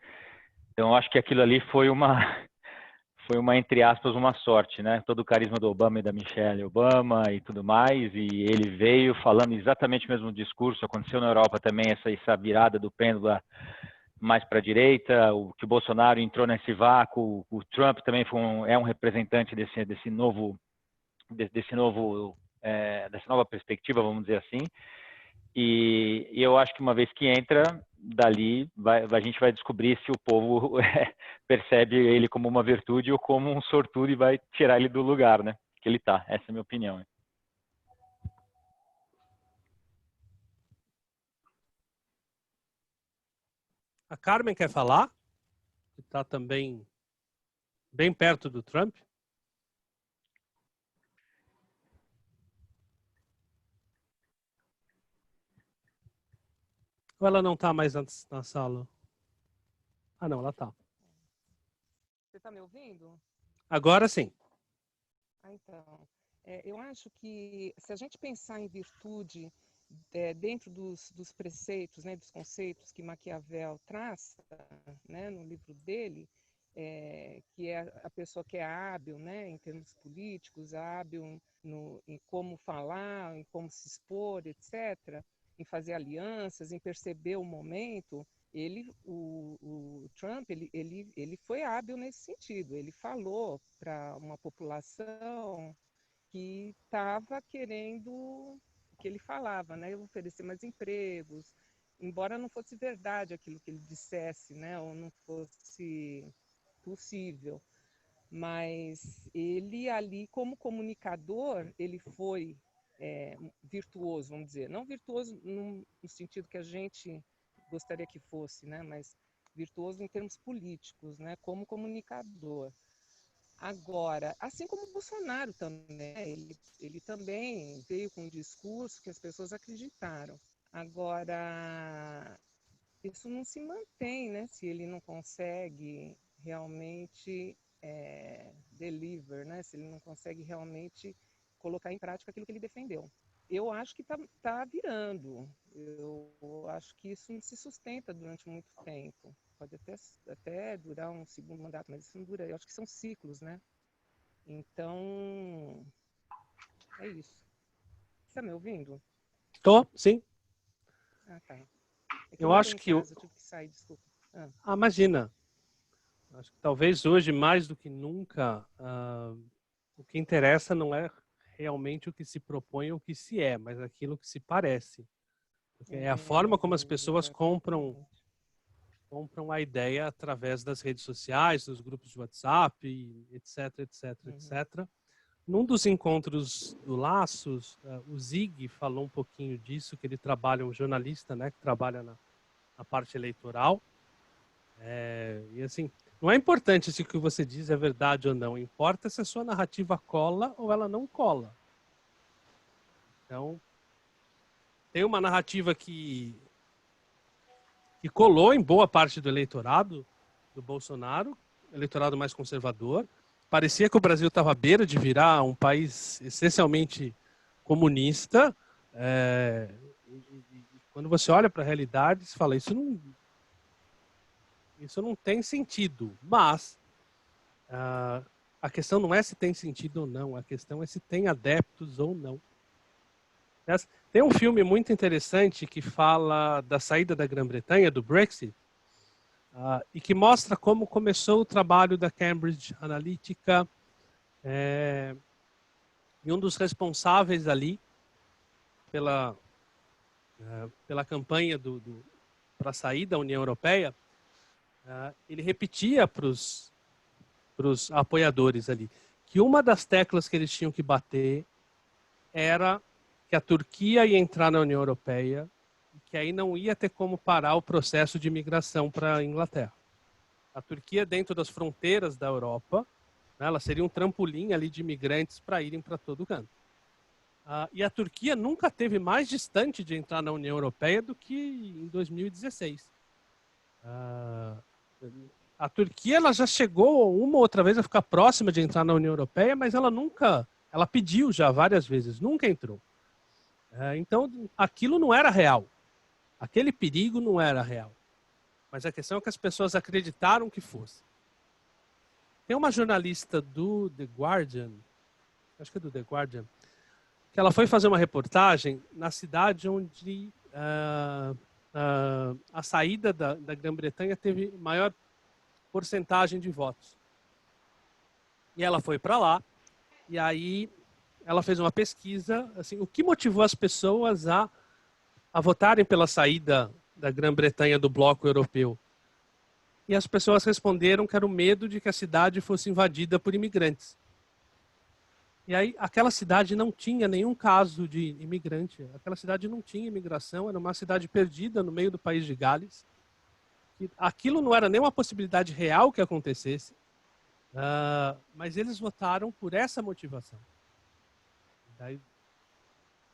Então, eu acho que aquilo ali foi uma, entre aspas, uma sorte, né? Todo o carisma do Obama e da Michelle Obama e tudo mais, e ele veio falando exatamente o mesmo discurso. Aconteceu na Europa também essa virada do pêndulo mais para a direita, que o Bolsonaro entrou nesse vácuo, o Trump também é um representante dessa nova perspectiva, vamos dizer assim. E eu acho que uma vez que entra, dali a gente vai descobrir se o povo percebe ele como uma virtude ou como um sortudo e vai tirar ele do lugar, né, que ele está. Essa é a minha opinião. A Carmen quer falar? Que está também bem perto do Trump. Ou ela não está mais na sala? Ah, não, ela está. Você está me ouvindo? Agora sim. Então, eu acho que se a gente pensar em virtude dentro dos preceitos, né, dos conceitos que Maquiavel traça, né, no livro dele, que é a pessoa que é hábil, né, em termos políticos, hábil em como falar, em como se expor, etc., em fazer alianças, em perceber o momento. O Trump ele foi hábil nesse sentido. Ele falou para uma população que estava querendo, que ele falava, né, oferecer mais empregos, embora não fosse verdade aquilo que ele dissesse, né, ou não fosse possível. Mas ele ali, como comunicador, ele foi virtuoso, vamos dizer. Não virtuoso no sentido que a gente gostaria que fosse, né? Mas virtuoso em termos políticos, né? Como comunicador. Agora, assim como o Bolsonaro também, né? Ele também veio com um discurso que as pessoas acreditaram. Agora, isso não se mantém, né? Se ele não consegue realmente deliver, né? Se ele não consegue realmente colocar em prática aquilo que ele defendeu. Eu acho que tá virando. Eu acho que isso não se sustenta durante muito tempo. Pode até durar um segundo mandato, mas isso não dura. Eu acho que são ciclos, né? Então, é isso. Você está me ouvindo? Tô, sim. Ah, tá. Eu acho que... eu tive que sair, desculpa. Imagina. Acho que talvez hoje, mais do que nunca, o que interessa não é realmente o que se propõe ou o que se é, mas aquilo que se parece. Porque é a forma como as pessoas compram a ideia através das redes sociais, dos grupos de WhatsApp, etc, etc, etc. Num dos encontros do Laços, o Zig falou um pouquinho disso, que ele trabalha, um jornalista, né, que trabalha na parte eleitoral. E assim, não é importante se o que você diz é verdade ou não, importa se a sua narrativa cola ou ela não cola. Então, tem uma narrativa que colou em boa parte do eleitorado do Bolsonaro, eleitorado mais conservador. Parecia que o Brasil estava à beira de virar um país essencialmente comunista. E quando você olha para a realidade, você fala, isso não tem sentido. Mas a questão não é se tem sentido ou não, a questão é se tem adeptos ou não. Tem um filme muito interessante que fala da saída da Grã-Bretanha, do Brexit, e que mostra como começou o trabalho da Cambridge Analytica, e um dos responsáveis ali pela campanha para a saída da União Europeia, ele repetia para os apoiadores ali que uma das teclas que eles tinham que bater era que a Turquia ia entrar na União Europeia e que aí não ia ter como parar o processo de imigração para a Inglaterra. A Turquia, dentro das fronteiras da Europa, né, ela seria um trampolim ali de imigrantes para irem para todo canto. E a Turquia nunca esteve mais distante de entrar na União Europeia do que em 2016. A Turquia ela já chegou uma ou outra vez a ficar próxima de entrar na União Europeia, mas ela pediu já várias vezes, nunca entrou. Então, aquilo não era real. Aquele perigo não era real. Mas a questão é que as pessoas acreditaram que fosse. Tem uma jornalista do The Guardian, acho que é do The Guardian, que ela foi fazer uma reportagem na cidade onde a saída da Grã-Bretanha teve maior porcentagem de votos. E ela foi para lá, e aí ela fez uma pesquisa, assim, o que motivou as pessoas a votarem pela saída da Grã-Bretanha do bloco europeu. E as pessoas responderam que era o medo de que a cidade fosse invadida por imigrantes. E aí aquela cidade não tinha nenhum caso de imigrante, aquela cidade não tinha imigração, era uma cidade perdida no meio do país de Gales. E aquilo não era nem uma possibilidade real que acontecesse, mas eles votaram por essa motivação. Daí,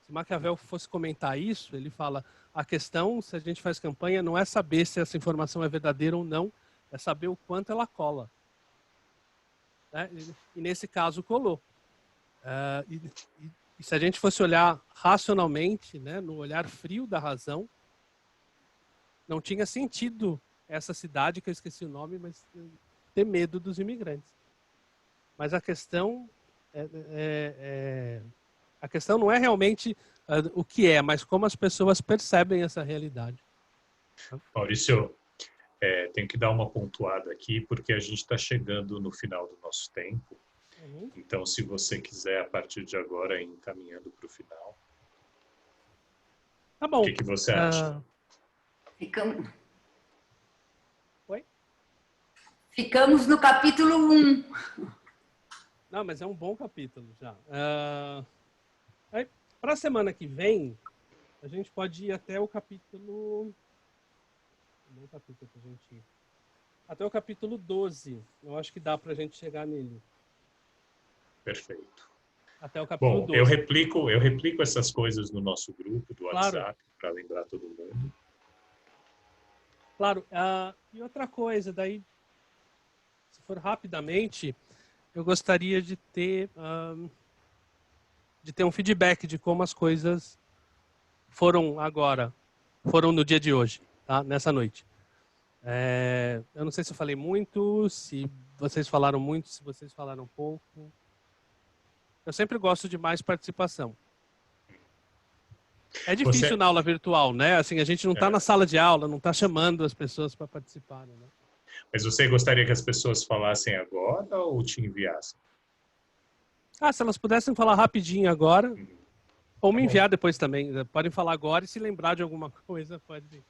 se Maquiavel fosse comentar isso, ele fala, a questão, se a gente faz campanha, não é saber se essa informação é verdadeira ou não, é saber o quanto ela cola. Né? E nesse caso colou. E se a gente fosse olhar racionalmente, né, no olhar frio da razão, não tinha sentido essa cidade, que eu esqueci o nome, mas ter medo dos imigrantes. Mas a questão não é realmente o que é, mas como as pessoas percebem essa realidade. Maurício, tenho que dar uma pontuada aqui, porque a gente está chegando no final do nosso tempo. Então, se você quiser, a partir de agora, ir encaminhando para o final. Tá bom. O que você acha? Ficamos no capítulo 1. Não, mas é um bom capítulo já. Para a semana que vem, a gente pode ir até o capítulo... Até o capítulo 12. Eu acho que dá para a gente chegar nele. Perfeito. Até o capítulo 12. Eu replico essas coisas no nosso grupo do WhatsApp, para lembrar todo mundo. Claro. E outra coisa, daí, se for rapidamente, eu gostaria de ter um feedback de como as coisas foram no dia de hoje, tá? Nessa noite. Eu não sei se eu falei muito, se vocês falaram muito, se vocês falaram pouco. Eu sempre gosto de mais participação. É difícil na aula virtual, né? Assim, a gente não está na sala de aula, não está chamando as pessoas para participarem, né? Mas você gostaria que as pessoas falassem agora ou te enviassem? Se elas pudessem falar rapidinho agora, ou me enviar depois também. Podem falar agora e se lembrar de alguma coisa, pode.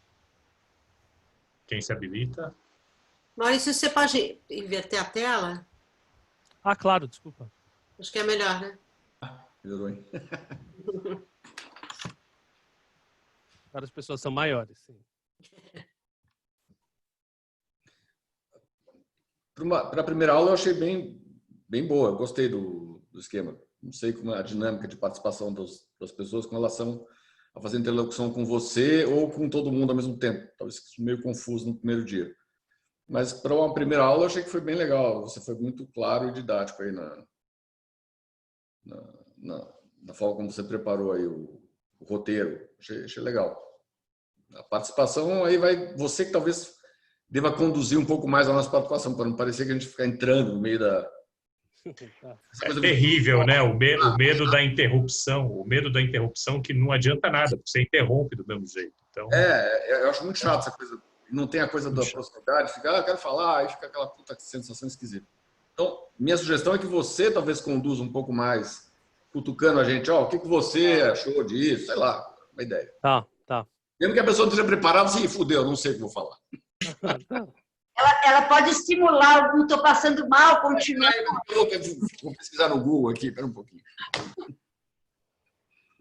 Quem se habilita? Maurício, você pode inverter a tela? Claro, desculpa. Acho que é melhor, né? Melhorou, hein? Agora as pessoas são maiores, sim. Para a primeira aula eu achei bem boa, eu gostei do esquema. Não sei como é a dinâmica de participação das pessoas com relação a fazer interlocução com você ou com todo mundo ao mesmo tempo. Talvez meio confuso no primeiro dia. Mas para uma primeira aula eu achei que foi bem legal. Você foi muito claro e didático aí na forma como você preparou aí o roteiro. Achei legal. A participação aí você que talvez deva conduzir um pouco mais a nossa participação, para não parecer que a gente fica entrando no meio da... É terrível, né? O medo da interrupção. O medo da interrupção que não adianta nada, porque você interrompe do mesmo jeito. Então... eu acho muito chato essa coisa. Não tem a coisa da proximidade, fica, eu quero falar, aí fica aquela puta sensação esquisita. Então, minha sugestão é que você talvez conduza um pouco mais, cutucando a gente, o que você achou disso, sei lá, uma ideia. Tá. Mesmo que a pessoa esteja preparada, assim, fudeu, não sei o que vou falar. Ela pode estimular, não estou passando mal, continua. Vou pesquisar no Google aqui, espera um pouquinho.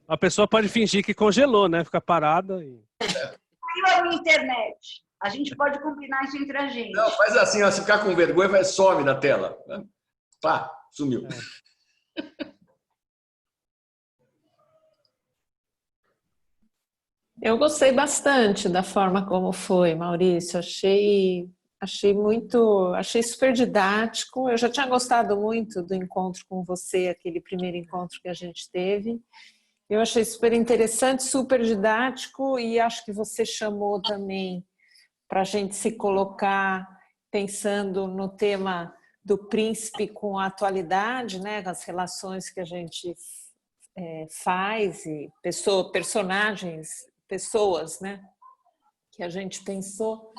A pessoa pode fingir que congelou, né? Fica parada e... Caiu a minha internet. A gente pode combinar isso entre a gente. Não, faz assim, se ficar com vergonha, some da tela. Pá, sumiu. Eu gostei bastante da forma como foi, Maurício. Achei super didático. Eu já tinha gostado muito do encontro com você, aquele primeiro encontro que a gente teve. Eu achei super interessante, super didático, e acho que você chamou também para a gente se colocar pensando no tema do príncipe com a atualidade, né, as relações que a gente faz e pessoas, né, que a gente pensou.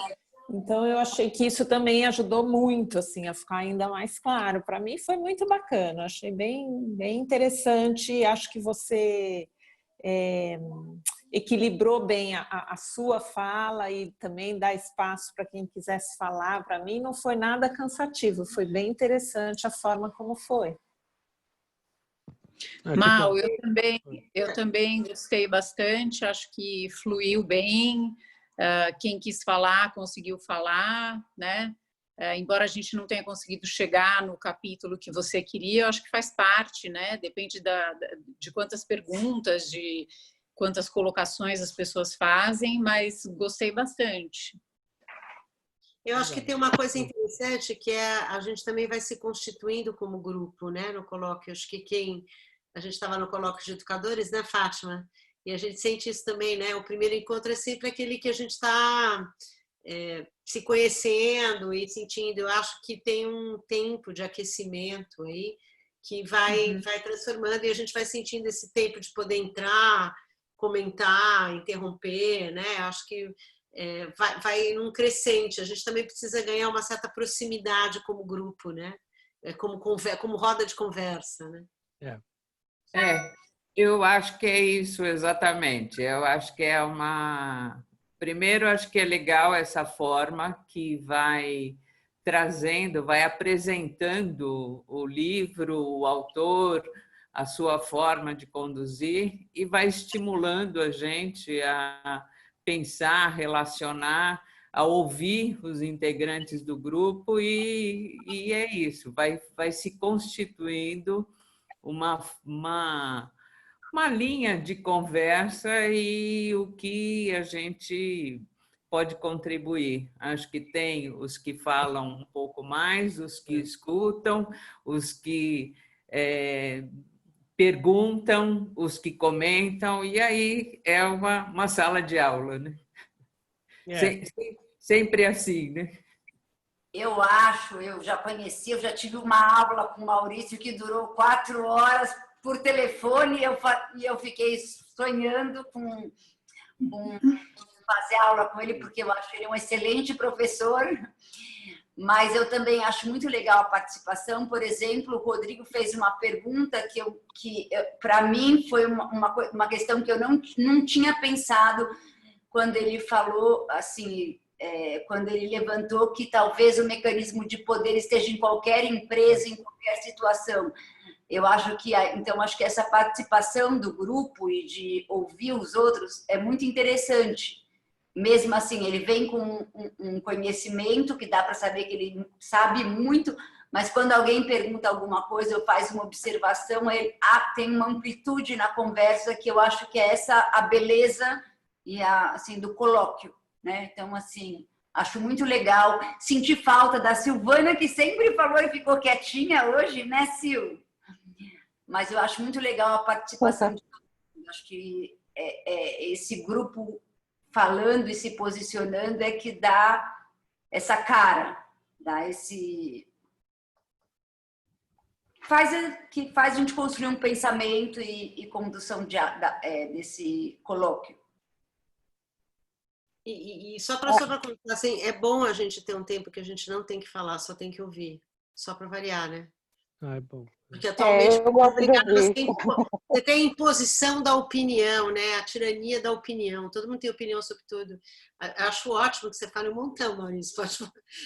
Então eu achei que isso também ajudou muito assim a ficar ainda mais claro. Para mim foi muito bacana, achei bem interessante. Acho que você equilibrou bem a sua fala e também dá espaço para quem quisesse falar. Para mim não foi nada cansativo, foi bem interessante a forma como foi. Mal, eu também gostei bastante, acho que fluiu bem, quem quis falar, conseguiu falar, né? Embora a gente não tenha conseguido chegar no capítulo que você queria, eu acho que faz parte, né? Depende de quantas perguntas, de quantas colocações as pessoas fazem, mas gostei bastante. Eu acho que tem uma coisa interessante que a gente também vai se constituindo como grupo, né? No colóquio, acho que a gente estava no colóquio de educadores, né, Fátima? E a gente sente isso também, né? O primeiro encontro é sempre aquele que a gente está se conhecendo e sentindo. Eu acho que tem um tempo de aquecimento aí que vai transformando, e a gente vai sentindo esse tempo de poder entrar, comentar, interromper, né? Acho que vai num crescente. A gente também precisa ganhar uma certa proximidade como grupo, né? Como roda de conversa, né? Eu acho que é isso exatamente. Eu acho que é uma... Primeiro, acho que é legal essa forma que vai trazendo, vai apresentando o livro, o autor, a sua forma de conduzir e vai estimulando a gente a pensar, relacionar, a ouvir os integrantes do grupo e é isso, vai se constituindo uma linha de conversa e o que a gente pode contribuir. Acho que tem os que falam um pouco mais, os que escutam, os que perguntam, os que comentam, e aí é uma sala de aula, né? Sempre assim, né? Eu já conheci, eu já tive uma aula com o Maurício que durou 4 horas por telefone e eu fiquei sonhando com fazer aula com ele, porque eu acho ele um excelente professor, mas eu também acho muito legal a participação. Por exemplo, o Rodrigo fez uma pergunta que para mim foi uma questão que eu não tinha pensado quando ele falou, assim, quando ele levantou que talvez o mecanismo de poder esteja em qualquer empresa, em qualquer situação. Eu acho que essa participação do grupo e de ouvir os outros é muito interessante. Mesmo assim, ele vem com um conhecimento que dá para saber que ele sabe muito, mas quando alguém pergunta alguma coisa ou faz uma observação, ele tem uma amplitude na conversa que eu acho que é essa a beleza e assim, do colóquio, né? Então, assim, acho muito legal. Senti falta da Silvana, que sempre falou e ficou quietinha hoje, né, Sil? Mas eu acho muito legal a participação de todo mundo. Acho que esse grupo falando e se posicionando é que dá essa cara, dá que faz a gente construir um pensamento e condução desse colóquio. E só para contar, assim, é bom a gente ter um tempo que a gente não tem que falar, só tem que ouvir, só para variar, né? É bom. Porque atualmente você tem a imposição da opinião, né? A tirania da opinião. Todo mundo tem opinião sobre tudo. Acho ótimo que você fale um montão, Maurício.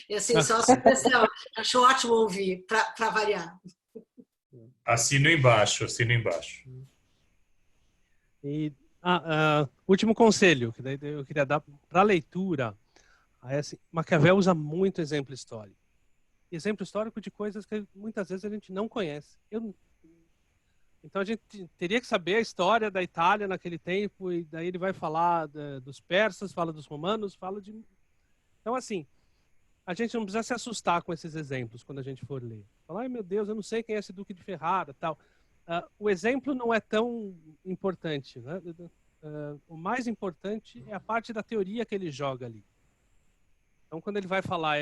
É assim, só a supressão. Acho ótimo ouvir, para variar. Assino embaixo. E último conselho que daí eu queria dar para a leitura. Assim, Maquiavel usa muito exemplo histórico. Exemplo histórico de coisas que muitas vezes a gente não conhece. Então a gente teria que saber a história da Itália naquele tempo, e daí ele vai falar dos persas, fala dos romanos, fala de... Então, assim, a gente não precisa se assustar com esses exemplos quando a gente for ler. Falar, ai meu Deus, eu não sei quem é esse Duque de Ferrara, tal. O exemplo não é tão importante, né? O mais importante é a parte da teoria que ele joga ali. Então, quando ele vai falar,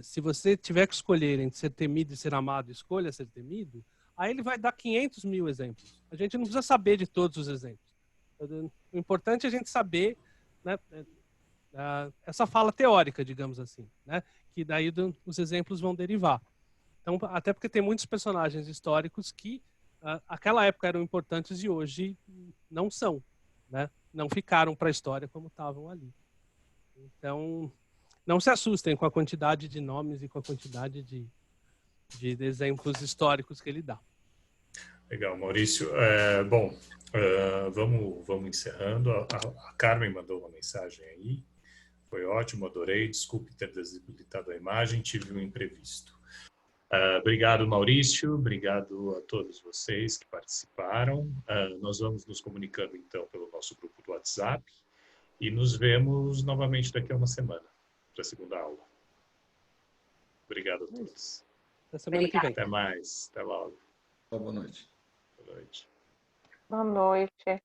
se você tiver que escolher entre ser temido e ser amado, escolha ser temido, aí ele vai dar 500 mil exemplos. A gente não precisa saber de todos os exemplos. O importante é a gente saber, né, essa fala teórica, digamos assim, né, que daí os exemplos vão derivar. Então, até porque tem muitos personagens históricos que aquela época eram importantes e hoje não são, né, não ficaram para a história como estavam ali. Então, não se assustem com a quantidade de nomes e com a quantidade de exemplos históricos que ele dá. Legal, Maurício. Vamos encerrando. A Carmen mandou uma mensagem aí. Foi ótimo, adorei. Desculpe ter desabilitado a imagem, tive um imprevisto. Obrigado, Maurício. Obrigado a todos vocês que participaram. Nós vamos nos comunicando, então, pelo nosso grupo do WhatsApp e nos vemos novamente daqui a uma semana, para a segunda aula. Obrigado a todos. Até semana que vem. Até mais. Até logo. Boa noite. Boa noite. Boa noite.